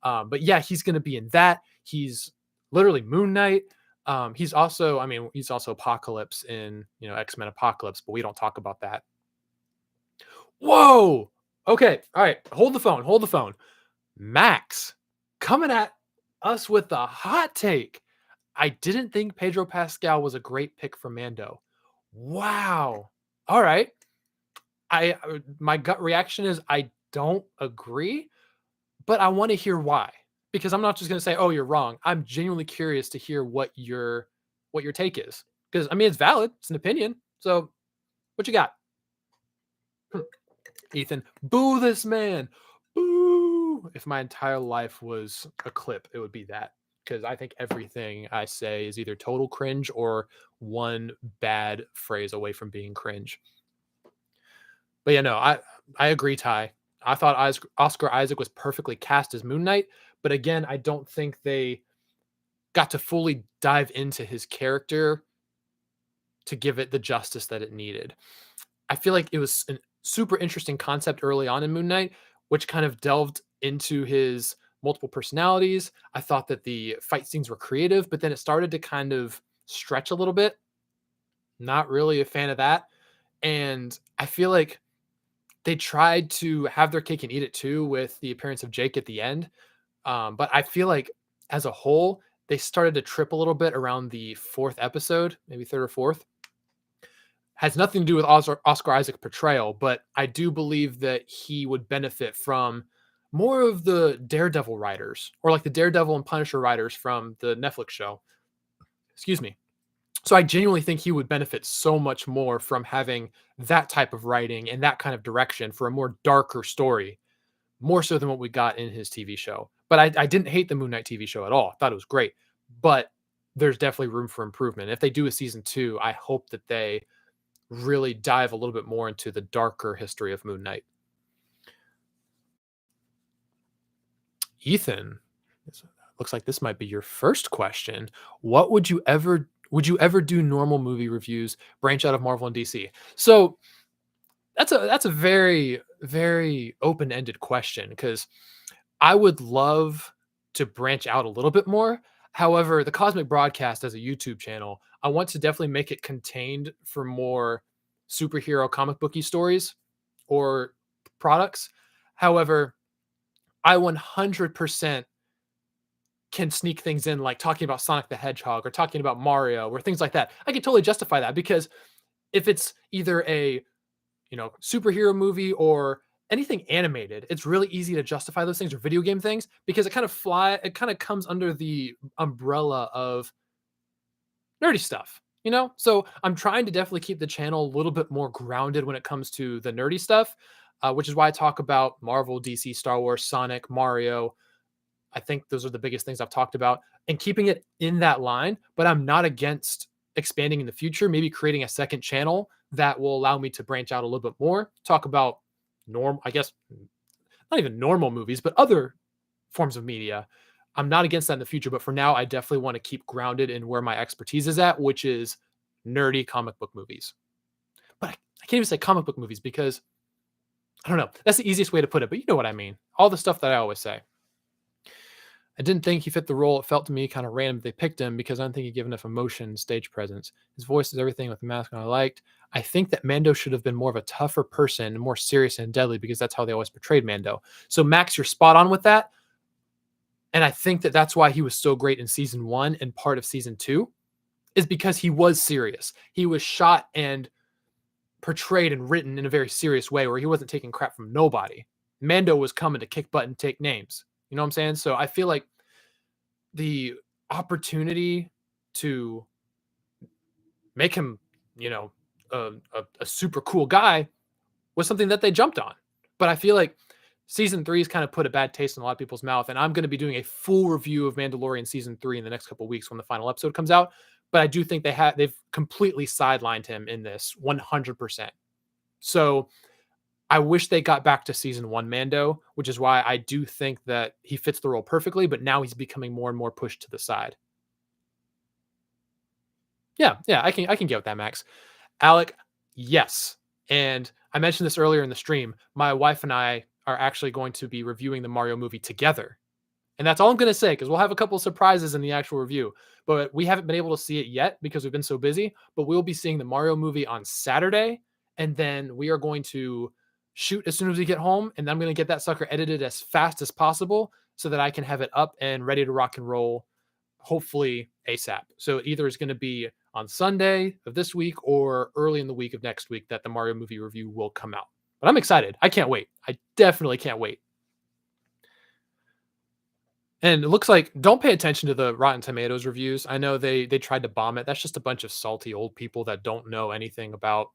But yeah, he's going to be in that. He's literally Moon Knight. He's also Apocalypse in, X-Men Apocalypse, but we don't talk about that. Whoa. Okay. All right. Hold the phone. Max coming at us with a hot take. I didn't think Pedro Pascal was a great pick for Mando. Wow. All right. My gut reaction is I don't agree, but I want to hear why. Because I'm not just going to say, "Oh, you're wrong." I'm genuinely curious to hear what your take is. Because I mean, it's valid. It's an opinion. So, what you got? Ethan, boo this man. Boo. If my entire life was a clip, it would be that. Because I think everything I say is either total cringe or one bad phrase away from being cringe. But yeah, no, I agree, Ty. I thought Oscar Isaac was perfectly cast as Moon Knight, but again, I don't think they got to fully dive into his character to give it the justice that it needed. I feel like it was a super interesting concept early on in Moon Knight, which kind of delved into his multiple personalities. I thought that the fight scenes were creative, but then it started to kind of stretch a little bit. Not really a fan of that. And I feel like they tried to have their cake and eat it too with the appearance of Jake at the end. But I feel like as a whole, they started to trip a little bit around the 4th episode, maybe 3rd or 4th. Has nothing to do with Oscar Isaac portrayal, but I do believe that he would benefit from more of the Daredevil writers, or like the Daredevil and Punisher writers from the Netflix show. Excuse me. So I genuinely think he would benefit so much more from having that type of writing and that kind of direction for a more darker story, more so than what we got in his TV show. But I didn't hate the Moon Knight TV show at all. I thought it was great. but there's definitely room for improvement. If they do a season 2, I hope that they really dive a little bit more into the darker history of Moon Knight. Ethan, looks like this might be your first question. What would you ever do normal movie reviews, branch out of Marvel and DC? So that's a very very open-ended question because I would love to branch out a little bit more. However, the Cosmic Broadcast as a YouTube channel, I want to definitely make it contained for more superhero comic booky stories or products. However, I 100% can sneak things in like talking about Sonic the Hedgehog or talking about Mario or things like that. I can totally justify that because if it's either a, superhero movie or anything animated, it's really easy to justify those things or video game things because it kind of comes under the umbrella of nerdy stuff, you know? So I'm trying to definitely keep the channel a little bit more grounded when it comes to the nerdy stuff, which is why I talk about Marvel, DC, Star Wars, Sonic, Mario. I think those are the biggest things I've talked about and keeping it in that line, but I'm not against expanding in the future, maybe creating a second channel that will allow me to branch out a little bit more, talk about I guess not even normal movies, but other forms of media. I'm not against that in the future, but for now, I definitely want to keep grounded in where my expertise is at, which is nerdy comic book movies. But I can't even say comic book movies because I don't know. That's the easiest way to put it, but you know what I mean. All the stuff that I always say. I didn't think he fit the role. It felt to me kind of random they picked him because I don't think he gave enough emotion, stage presence. His voice is everything with the mask on I liked. I think that Mando should have been more of a tougher person, more serious and deadly because that's how they always portrayed Mando. So Max, you're spot on with that. And I think that that's why he was so great in season 1 and part of season 2 is because he was serious. He was shot and portrayed and written in a very serious way where he wasn't taking crap from nobody. Mando was coming to kick butt and take names. You know what I'm saying? So I feel like the opportunity to make him, you know, a super cool guy was something that they jumped on. But I feel like season 3 has kind of put a bad taste in a lot of people's mouth. And I'm going to be doing a full review of Mandalorian season 3 in the next couple of weeks when the final episode comes out. But I do think they've completely sidelined him in this 100%. So I wish they got back to season 1 Mando, which is why I do think that he fits the role perfectly, but now he's becoming more and more pushed to the side. Yeah, yeah, I can get with that, Max. Alec, yes. And I mentioned this earlier in the stream. My wife and I are actually going to be reviewing the Mario movie together. And that's all I'm going to say because we'll have a couple of surprises in the actual review. But we haven't been able to see it yet because we've been so busy. But we'll be seeing the Mario movie on Saturday. And then we are going to shoot as soon as we get home. And I'm going to get that sucker edited as fast as possible so that I can have it up and ready to rock and roll, hopefully ASAP. So either it's going to be on Sunday of this week or early in the week of next week that the Mario movie review will come out. But I'm excited. I can't wait. I definitely can't wait. And it looks like don't pay attention to the Rotten Tomatoes reviews. I know they tried to bomb it. That's just a bunch of salty old people that don't know anything about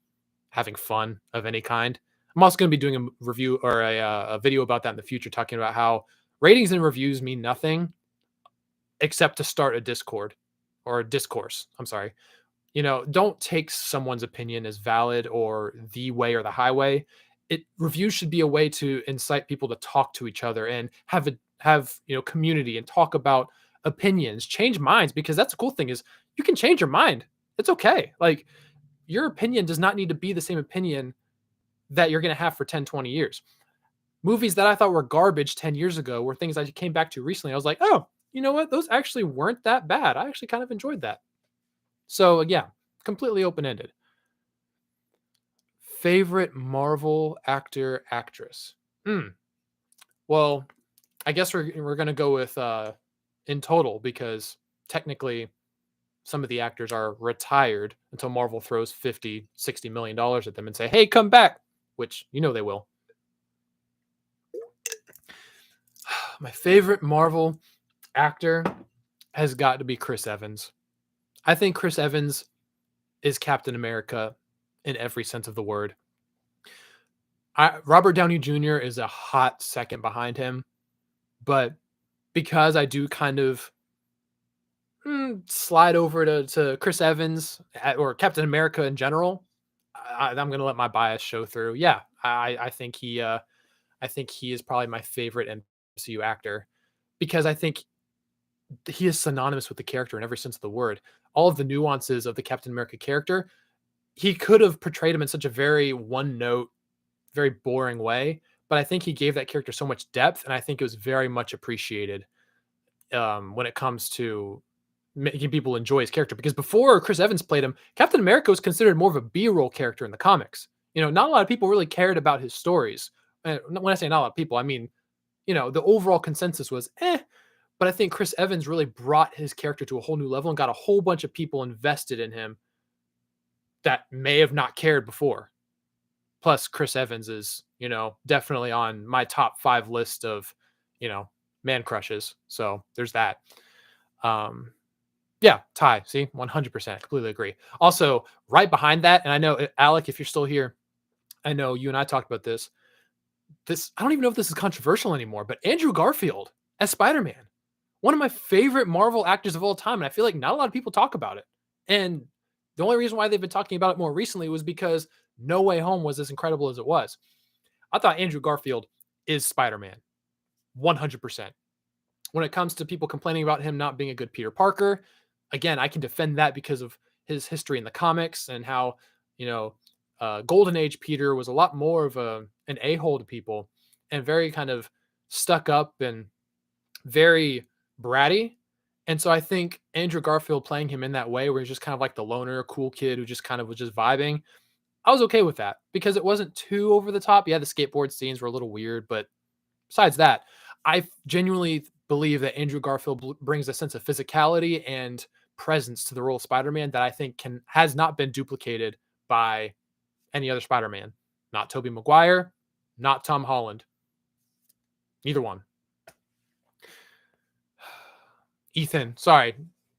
having fun of any kind. I'm also going to be doing a review or a video about that in the future, talking about how ratings and reviews mean nothing except to start a Discord or a discourse. I'm sorry. Don't take someone's opinion as valid or the way or the highway. Reviews should be a way to incite people to talk to each other and have community and talk about opinions, change minds, because that's the cool thing is you can change your mind. It's okay. Like your opinion does not need to be the same opinion that you're going to have for 10, 20 years. Movies that I thought were garbage 10 years ago were things I came back to recently. I was like, oh, you know what? Those actually weren't that bad. I actually kind of enjoyed that. So yeah, completely open-ended. Favorite Marvel actor, actress? Well, I guess we're gonna go with in total because technically some of the actors are retired until Marvel throws 50, $60 million at them and say, hey, come back, which they will. My favorite Marvel actor has got to be Chris Evans. I think Chris Evans is Captain America in every sense of the word. Robert Downey Jr. is a hot second behind him, but because I do kind of slide over to Chris Evans or Captain America in general, I'm going to let my bias show through. Yeah, I think he is probably my favorite MCU actor because I think he is synonymous with the character in every sense of the word. All of the nuances of the Captain America character, he could have portrayed him in such a very one note, very boring way, but I think he gave that character so much depth, and I think it was very much appreciated when it comes to making people enjoy his character. Because before Chris Evans played him, Captain America was considered more of a B-roll character in the comics. Not a lot of people really cared about his stories. And when I say not a lot of people, I mean, the overall consensus was but I think Chris Evans really brought his character to a whole new level and got a whole bunch of people invested in him that may have not cared before. Plus, Chris Evans is, definitely on my top 5 list of, man crushes. So there's that. Yeah, tie. See, 100%. Completely agree. Also, right behind that, and I know, Alec, if you're still here, I know you and I talked about this. I don't even know if this is controversial anymore, but Andrew Garfield as Spider-Man, one of my favorite Marvel actors of all time, and I feel like not a lot of people talk about it. And the only reason why they've been talking about it more recently was because No Way Home was as incredible as it was. I thought Andrew Garfield is Spider-Man, 100%. When it comes to people complaining about him not being a good Peter Parker, again, I can defend that because of his history in the comics and how, Golden Age Peter was a lot more of an a-hole to people and very kind of stuck up and very bratty. And so I think Andrew Garfield playing him in that way, where he's just kind of like the loner, cool kid who just kind of was just vibing, I was okay with that because it wasn't too over the top. Yeah, the skateboard scenes were a little weird, but besides that, I genuinely believe that Andrew Garfield brings a sense of physicality and presence to the role of Spider-Man that I think has not been duplicated by any other Spider-Man. Not Tobey Maguire, not Tom Holland. Neither one. Ethan, sorry.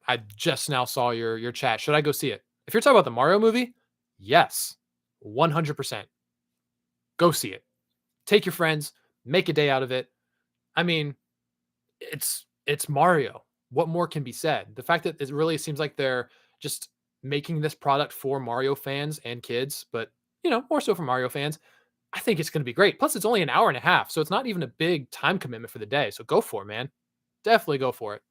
I just now saw your chat. Should I go see it? If you're talking about the Mario movie, yes. 100%. Go see it. Take your friends, make a day out of it. I mean, it's Mario. What more can be said? The fact that it really seems like they're just making this product for Mario fans and kids, but more so for Mario fans. I think it's going to be great. Plus, it's only an hour and a half, so it's not even a big time commitment for the day. So go for it, man. Definitely go for it.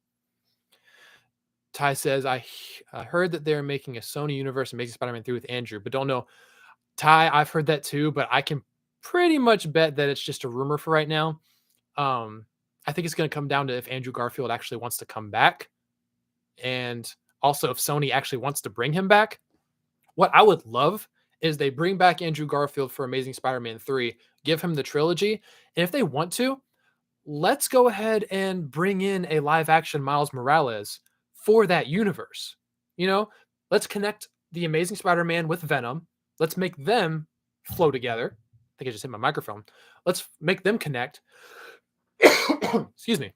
Ty says, I heard that they're making a Sony universe and making Spider-Man 3 with Andrew, but don't know. Ty, I've heard that too, but I can pretty much bet that it's just a rumor for right now. I think it's going to come down to if Andrew Garfield actually wants to come back, and also if Sony actually wants to bring him back. What I would love is they bring back Andrew Garfield for Amazing Spider-Man 3, give him the trilogy, and if they want to, let's go ahead and bring in a live action Miles Morales for that universe. Let's connect the Amazing Spider-Man with Venom. Let's make them flow together. I think I just hit my microphone. Let's make them connect. Excuse me.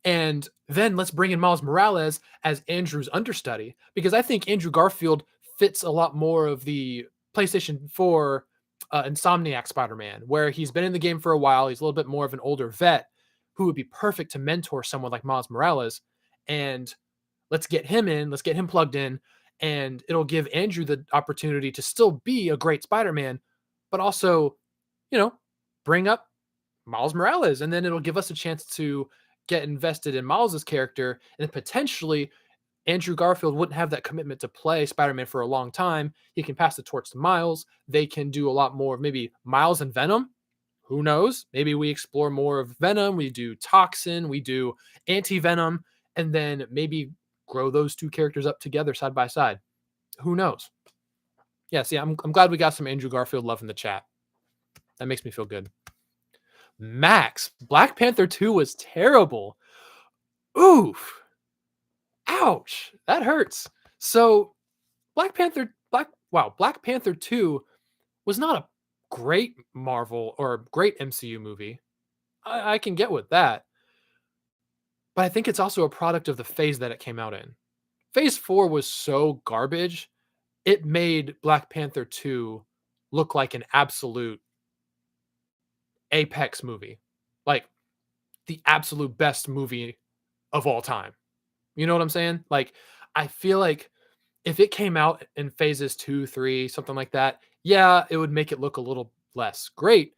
And then let's bring in Miles Morales as Andrew's understudy, because I think Andrew Garfield fits a lot more of the PlayStation 4 Insomniac Spider-Man, where he's been in the game for a while. He's a little bit more of an older vet who would be perfect to mentor someone like Miles Morales. And let's get him in, let's get him plugged in, and it'll give Andrew the opportunity to still be a great Spider-Man, but also, bring up Miles Morales. And then it'll give us a chance to get invested in Miles's character, and potentially Andrew Garfield wouldn't have that commitment to play Spider-Man for a long time. He can pass the torch to Miles. They can do a lot more of maybe Miles and Venom. Who knows? Maybe we explore more of Venom. We do Toxin. We do Anti-Venom. And then maybe grow those two characters up together side by side. Who knows? Yeah, see, I'm glad we got some Andrew Garfield love in the chat. That makes me feel good. Max, Black Panther 2 was terrible. Oof. Ouch. That hurts. So Black Panther 2 was not a great Marvel or great MCU movie. I can get with that. But I think it's also a product of the phase that it came out in. Phase 4 was so garbage, it made Black Panther 2 look like an absolute apex movie. Like the absolute best movie of all time. You know what I'm saying? Like, I feel like if it came out in phases 2, 3, something like that, yeah, it would make it look a little less great,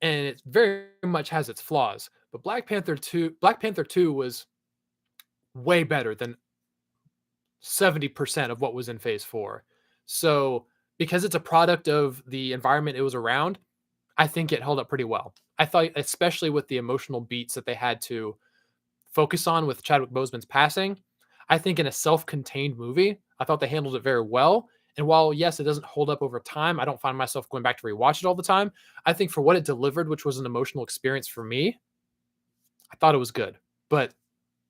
and it very much has its flaws. But Black Panther 2 was way better than 70% of what was in phase 4. So, because it's a product of the environment it was around, I think it held up pretty well. I thought, especially with the emotional beats that they had to focus on with Chadwick Boseman's passing, I think in a self-contained movie, I thought they handled it very well. And while yes, it doesn't hold up over time, I don't find myself going back to rewatch it all the time. I think for what it delivered, which was an emotional experience for me, I thought it was good. But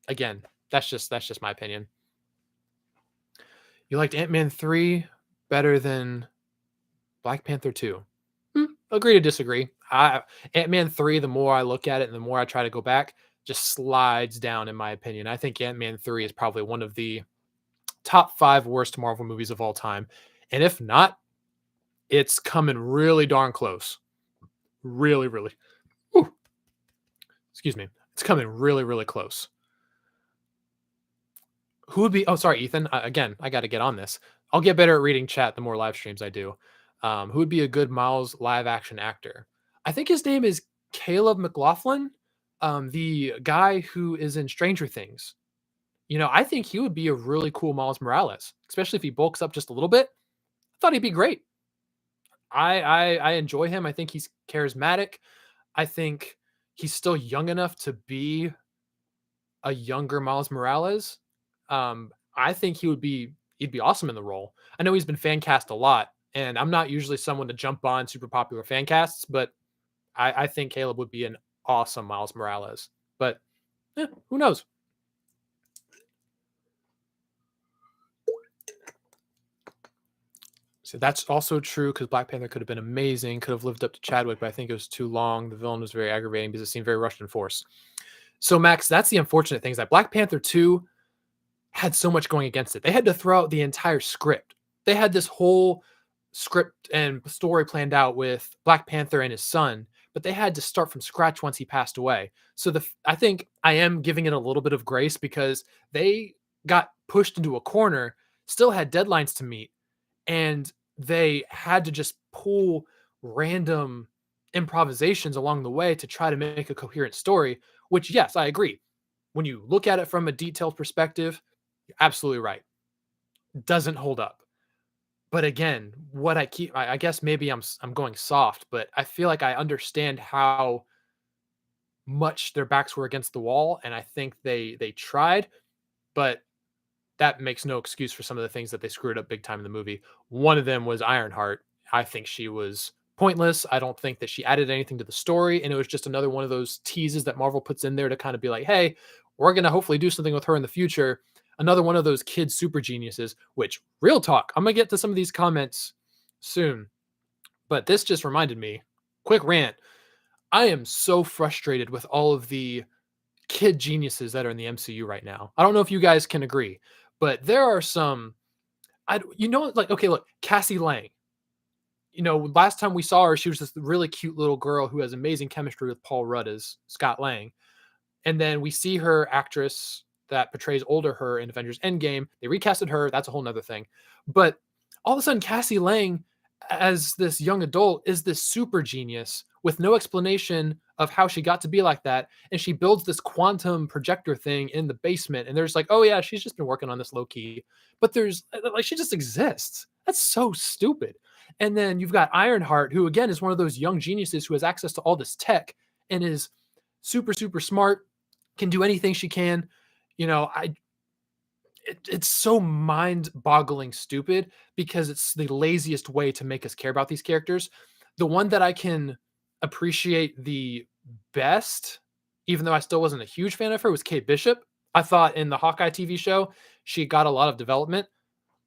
again, that's just my opinion. You liked Ant-Man 3 better than Black Panther 2. Agree to disagree. Ant-Man 3, the more I look at it and the more I try to go back, just slides down in my opinion. I think Ant-Man 3 is probably one of the top 5 worst Marvel movies of all time. And if not, it's coming really darn close. Really, really. Ooh, excuse me. It's coming really, really close. Who would be? Oh, sorry, Ethan. Again, I got to get on this. I'll get better at reading chat the more live streams I do. Who would be a good Miles live action actor? I think his name is Caleb McLaughlin, the guy who is in Stranger Things. I think he would be a really cool Miles Morales, especially if he bulks up just a little bit. I thought he'd be great. I enjoy him. I think he's charismatic. I think he's still young enough to be a younger Miles Morales. I think he'd be awesome in the role. I know he's been fan cast a lot, and I'm not usually someone to jump on super popular fan casts, but I think Caleb would be an awesome Miles Morales. But who knows? So that's also true because Black Panther could have been amazing, could have lived up to Chadwick, but I think it was too long. The villain was very aggravating because it seemed very rushed and forced. So Max, that's the unfortunate thing is that Black Panther 2 had so much going against it. They had to throw out the entire script. They had this whole script and story planned out with Black Panther and his son, but they had to start from scratch once he passed away. So I think I am giving it a little bit of grace because they got pushed into a corner, still had deadlines to meet, and they had to just pull random improvisations along the way to try to make a coherent story, which yes, I agree. When you look at it from a detailed perspective, you're absolutely right. Doesn't hold up. But again, what I guess maybe I'm going soft, but I feel like I understand how much their backs were against the wall, and I think they tried, but that makes no excuse for some of the things that they screwed up big time in the movie. One of them was Ironheart. I think she was pointless. I don't think that she added anything to the story, and it was just another one of those teases that Marvel puts in there to kind of be like, "Hey, we're gonna hopefully do something with her in the future." Another one of those kid super geniuses. Which, real talk, I'm gonna get to some of these comments soon, but this just reminded me. Quick rant. I am so frustrated with all of the kid geniuses that are in the MCU right now. I don't know if you guys can agree, but there are some. Like, okay, look, Cassie Lang. Last time we saw her, she was this really cute little girl who has amazing chemistry with Paul Rudd as Scott Lang. And then we see her actress that portrays older her in Avengers Endgame. They recasted her. That's a whole nother thing. But all of a sudden, Cassie Lang, as this young adult, is this super genius with no explanation of how she got to be like that. And she builds this quantum projector thing in the basement. And there's like, oh, yeah, she's just been working on this low key. But there's like, she just exists. That's so stupid. And then you've got Ironheart, who again is one of those young geniuses who has access to all this tech and is super, super smart, can do anything she can. It's so mind-boggling stupid because it's the laziest way to make us care about these characters. The one that I can appreciate the best, even though I still wasn't a huge fan of her, was Kate Bishop. I thought in the Hawkeye TV show, she got a lot of development,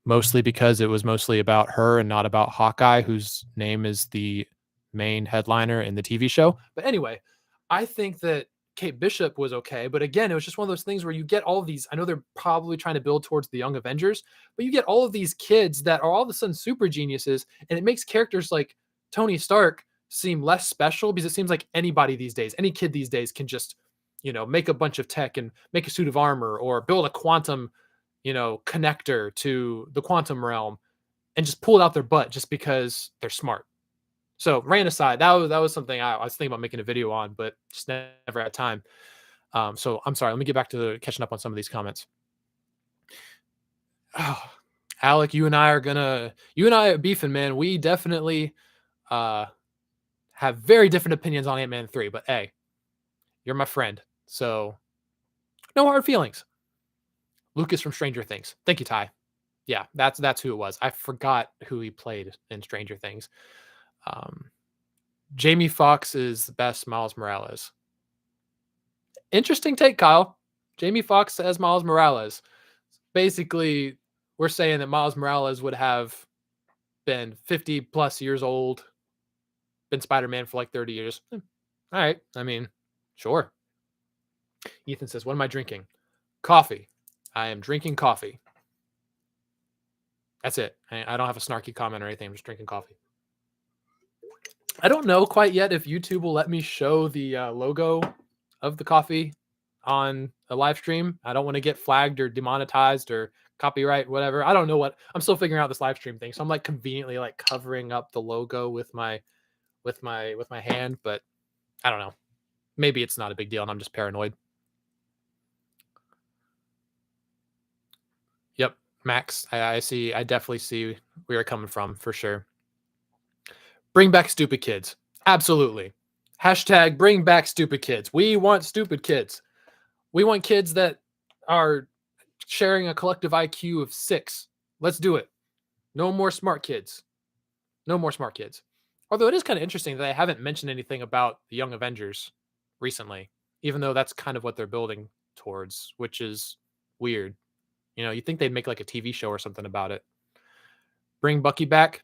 mostly because it was mostly about her and not about Hawkeye, whose name is the main headliner in the TV show. But anyway, I think that Kate Bishop was okay, but again, it was just one of those things where you get all of these. I know they're probably trying to build towards the Young Avengers, but you get all of these kids that are all of a sudden super geniuses, and it makes characters like Tony Stark seem less special because it seems like anybody these days, any kid these days can just, make a bunch of tech and make a suit of armor or build a quantum, connector to the quantum realm and just pull it out their butt just because they're smart. So rant aside, that was something I was thinking about making a video on, but just never had time. So I'm sorry. Let me get back to catching up on some of these comments. Oh, Alec, you and I are beefing, man. We definitely uh, have very different opinions on Ant-Man 3, but hey, you're my friend. So no hard feelings. Lucas from Stranger Things. Thank you, Ty. Yeah, that's who it was. I forgot who he played in Stranger Things. Jamie Foxx is the best Miles Morales. Interesting take, Kyle. Jamie Foxx as Miles Morales. Basically, we're saying that Miles Morales would have been 50 plus years old, been Spider-Man for like 30 years. All right. I mean, sure. Ethan says, what am I drinking? Coffee. I am drinking coffee. That's it. I don't have a snarky comment or anything. I'm just drinking coffee. I don't know quite yet if YouTube will let me show the logo of the coffee on a live stream. I don't want to get flagged or demonetized or copyright, whatever. I don't know what. I'm still figuring out this live stream thing. So I'm like conveniently like covering up the logo with my hand, but I don't know. Maybe it's not a big deal and I'm just paranoid. Yep, Max. I see. I definitely see where you're coming from for sure. Bring back stupid kids. Absolutely. Hashtag bring back stupid kids. We want stupid kids. We want kids that are sharing a collective IQ of 6. Let's do it. No more smart kids. No more smart kids. Although it is kind of interesting that I haven't mentioned anything about the Young Avengers recently, even though that's kind of what they're building towards, which is weird. You'd think they'd make like a TV show or something about it. Bring Bucky back.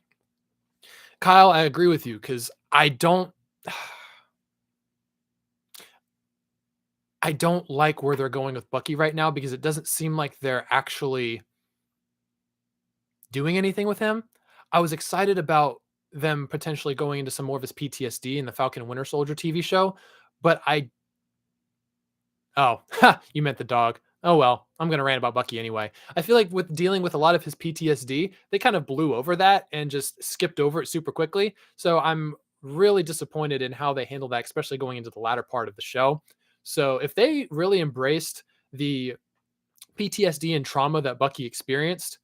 Kyle, I agree with you because I don't like where they're going with Bucky right now because it doesn't seem like they're actually doing anything with him. I was excited about them potentially going into some more of his PTSD in the Falcon and Winter Soldier TV show, but you meant the dog. Oh well, I'm going to rant about Bucky anyway. I feel like with dealing with a lot of his PTSD, they kind of blew over that and just skipped over it super quickly. So I'm really disappointed in how they handled that, especially going into the latter part of the show. So if they really embraced the PTSD and trauma that Bucky experienced,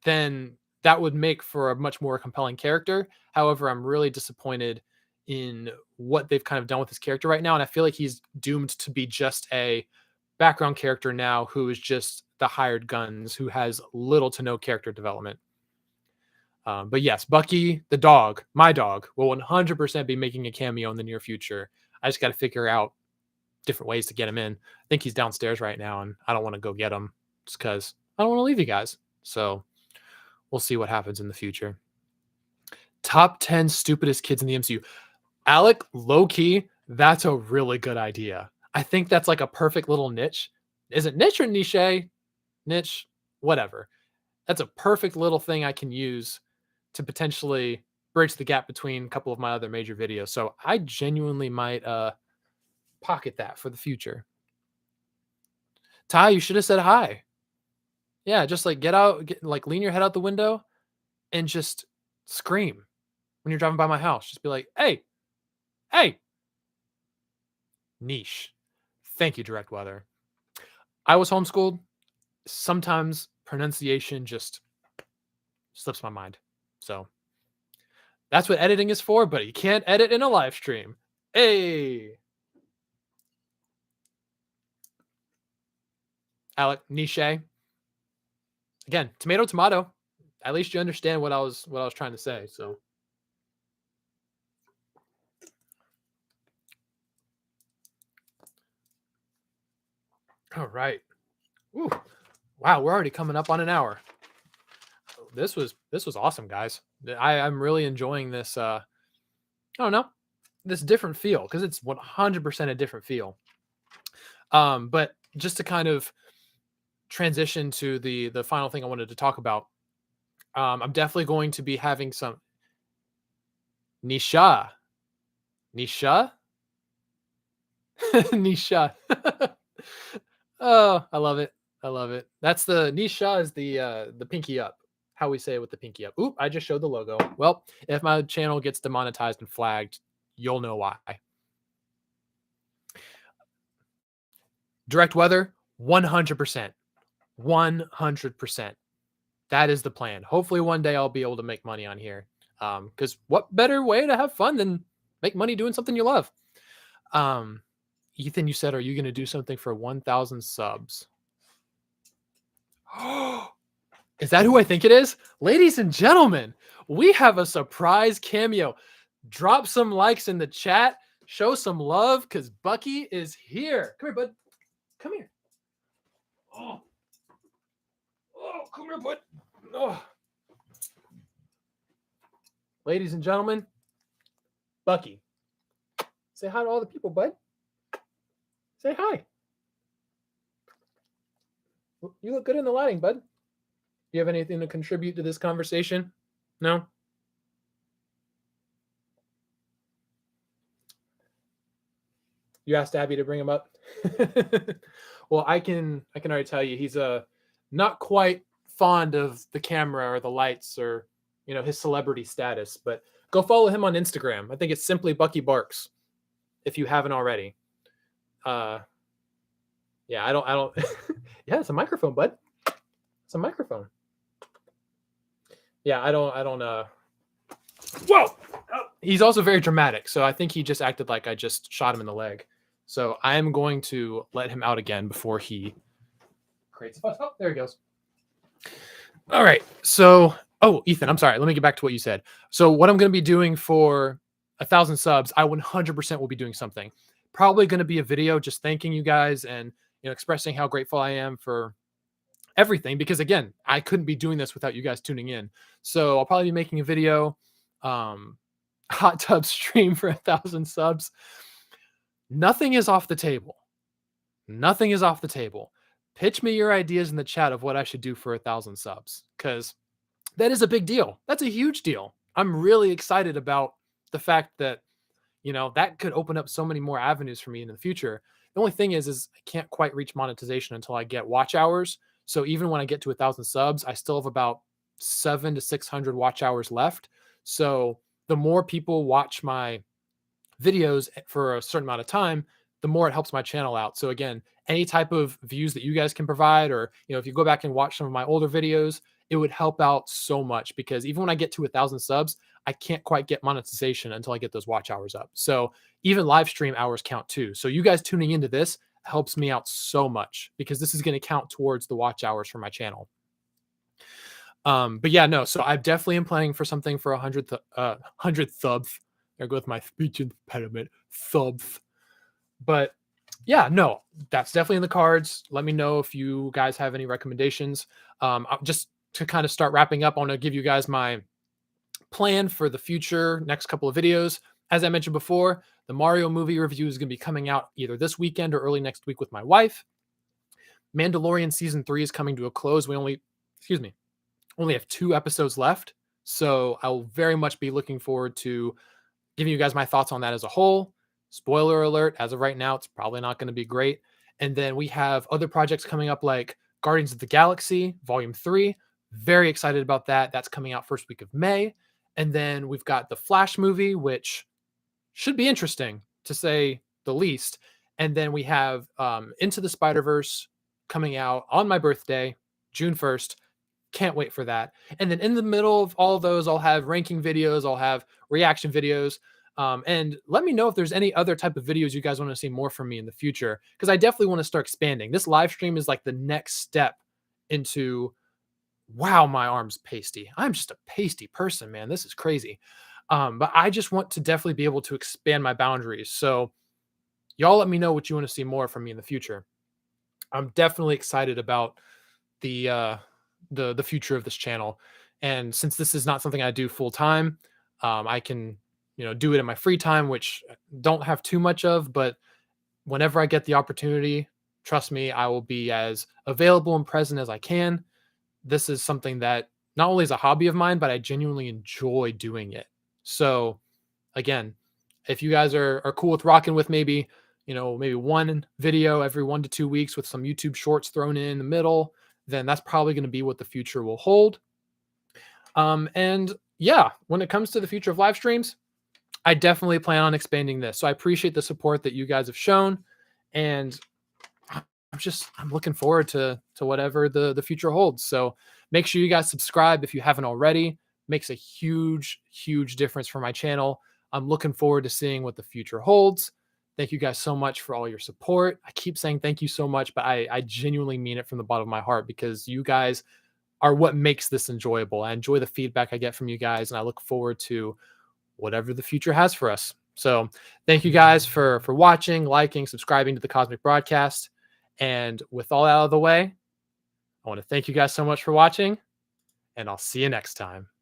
then that would make for a much more compelling character. However, I'm really disappointed in what they've kind of done with his character right now. And I feel like he's doomed to be just a background character now who is just the hired guns, who has little to no character development. But yes, Bucky, the dog, my dog, will 100% be making a cameo in the near future. I just got to figure out different ways to get him in. I think he's downstairs right now, and I don't want to go get him just because I don't want to leave you guys. So we'll see what happens in the future. Top 10 stupidest kids in the MCU. Alec, low key, that's a really good idea. I think that's like a perfect little niche. Is it niche or niche? Niche, whatever. That's a perfect little thing I can use to potentially bridge the gap between a couple of my other major videos. So I genuinely might pocket that for the future. Ty, you should have said hi. Yeah, just like lean your head out the window and just scream when you're driving by my house. Just be like, hey, hey. Niche. Thank you, Direct Weather. I was homeschooled. Sometimes pronunciation just slips my mind. So that's what editing is for, but you can't edit in a live stream. Hey. Alec, niche. Again, tomato, tomato. At least you understand what I was trying to say. So all right. Ooh. Wow, we're already coming up on an hour. This was awesome, guys. I'm really enjoying this I don't know, this different feel because it's 100% a different feel. But just to kind of transition to the final thing I wanted to talk about, I'm definitely going to be having some Nisha. Nisha. Oh, I love it. I love it. That's the Nisha is the pinky up. How we say it with the pinky up. Oop, I just showed the logo. Well, if my channel gets demonetized and flagged, you'll know why. Direct weather, 100%. 100%. That is the plan. Hopefully one day I'll be able to make money on here. Because what better way to have fun than make money doing something you love? Um, Ethan, you said, are you going to do something for 1,000 subs? Is that who I think it is? Ladies and gentlemen, we have a surprise cameo. Drop some likes in the chat. Show some love because Bucky is here. Come here, bud. Come here. Oh, come here, bud. Oh. Ladies and gentlemen, Bucky. Say hi to all the people, bud. Say hi. You look good in the lighting, bud. Do you have anything to contribute to this conversation? No? You asked Abby to bring him up. Well, I can already tell you he's not quite fond of the camera or the lights or his celebrity status, but go follow him on Instagram. I think it's simply Bucky Barks if you haven't already. Yeah, I don't yeah, it's a microphone, bud. It's a microphone. Yeah, I don't whoa. He's also very dramatic, so I think he just acted like I just shot him in the leg. So I am going to let him out again before he creates a fuss. Oh, there he goes. All right. So, Ethan, I'm sorry. Let me get back to what you said. So what I'm going to be doing for 1,000 subs, I 100% will be doing something. Probably going to be a video just thanking you guys and expressing how grateful I am for everything. Because again, I couldn't be doing this without you guys tuning in. So I'll probably be making a video, hot tub stream for 1,000 subs. Nothing is off the table. Nothing is off the table. Pitch me your ideas in the chat of what I should do for 1,000 subs, because that is a big deal. That's a huge deal. I'm really excited about the fact that, that could open up so many more avenues for me in the future. The only thing is I can't quite reach monetization until I get watch hours. So even when I get to 1,000 subs, I still have about 700 to 600 watch hours left. So the more people watch my videos for a certain amount of time, the more it helps my channel out. So again, any type of views that you guys can provide, or if you go back and watch some of my older videos, it would help out so much, because even when I get to 1,000 subs, I can't quite get monetization until I get those watch hours up. So even live stream hours count too. So you guys tuning into this helps me out so much, because this is going to count towards the watch hours for my channel. But yeah, no. So I definitely am planning for something for 100 subs. There goes my speech impediment. Subs. But yeah, no, that's definitely in the cards. Let me know if you guys have any recommendations. Just to kind of start wrapping up, I want to give you guys my plan for the future next couple of videos. As I mentioned before, the Mario movie review is going to be coming out either this weekend or early next week with my wife. Mandalorian season 3 is coming to a close. We only have 2 episodes left. So I'll very much be looking forward to giving you guys my thoughts on that as a whole. Spoiler alert, as of right now, it's probably not going to be great. And then we have other projects coming up like Guardians of the Galaxy Volume 3. Very excited about that. That's coming out first week of May. And then we've got the Flash movie, which should be interesting to say the least. And then we have Into the Spider-Verse coming out on my birthday, June 1st. Can't wait for that. And then in the middle of all of those, I'll have ranking videos, I'll have reaction videos. And let me know if there's any other type of videos you guys want to see more from me in the future, because I definitely want to start expanding. This live stream is like the next step into, wow, my arm's pasty. I'm just a pasty person, man. This is crazy. But I just want to definitely be able to expand my boundaries. So y'all let me know what you want to see more from me in the future. I'm definitely excited about the future of this channel. And since this is not something I do full time, I can do it in my free time, which I don't have too much of, but whenever I get the opportunity, trust me, I will be as available and present as I can. This is something that not only is a hobby of mine, but I genuinely enjoy doing it. So again, if you guys are cool with rocking with maybe maybe one video every 1 to 2 weeks with some YouTube shorts thrown in the middle, then that's probably going to be what the future will hold. And yeah, when it comes to the future of live streams, I definitely plan on expanding this. So I appreciate the support that you guys have shown, and I'm looking forward to whatever the future holds. So make sure you guys subscribe if you haven't already. Makes a huge difference for my channel. I'm looking forward to seeing what the future holds. Thank you guys so much for all your support. I keep saying thank you so much, but I genuinely mean it from the bottom of my heart, because you guys are what makes this enjoyable. I enjoy the feedback I get from you guys, and I look forward to whatever the future has for us. So thank you guys for watching, liking, subscribing to the Cosmic Broadcast. And with all out of the way, I want to thank you guys so much for watching, and I'll see you next time.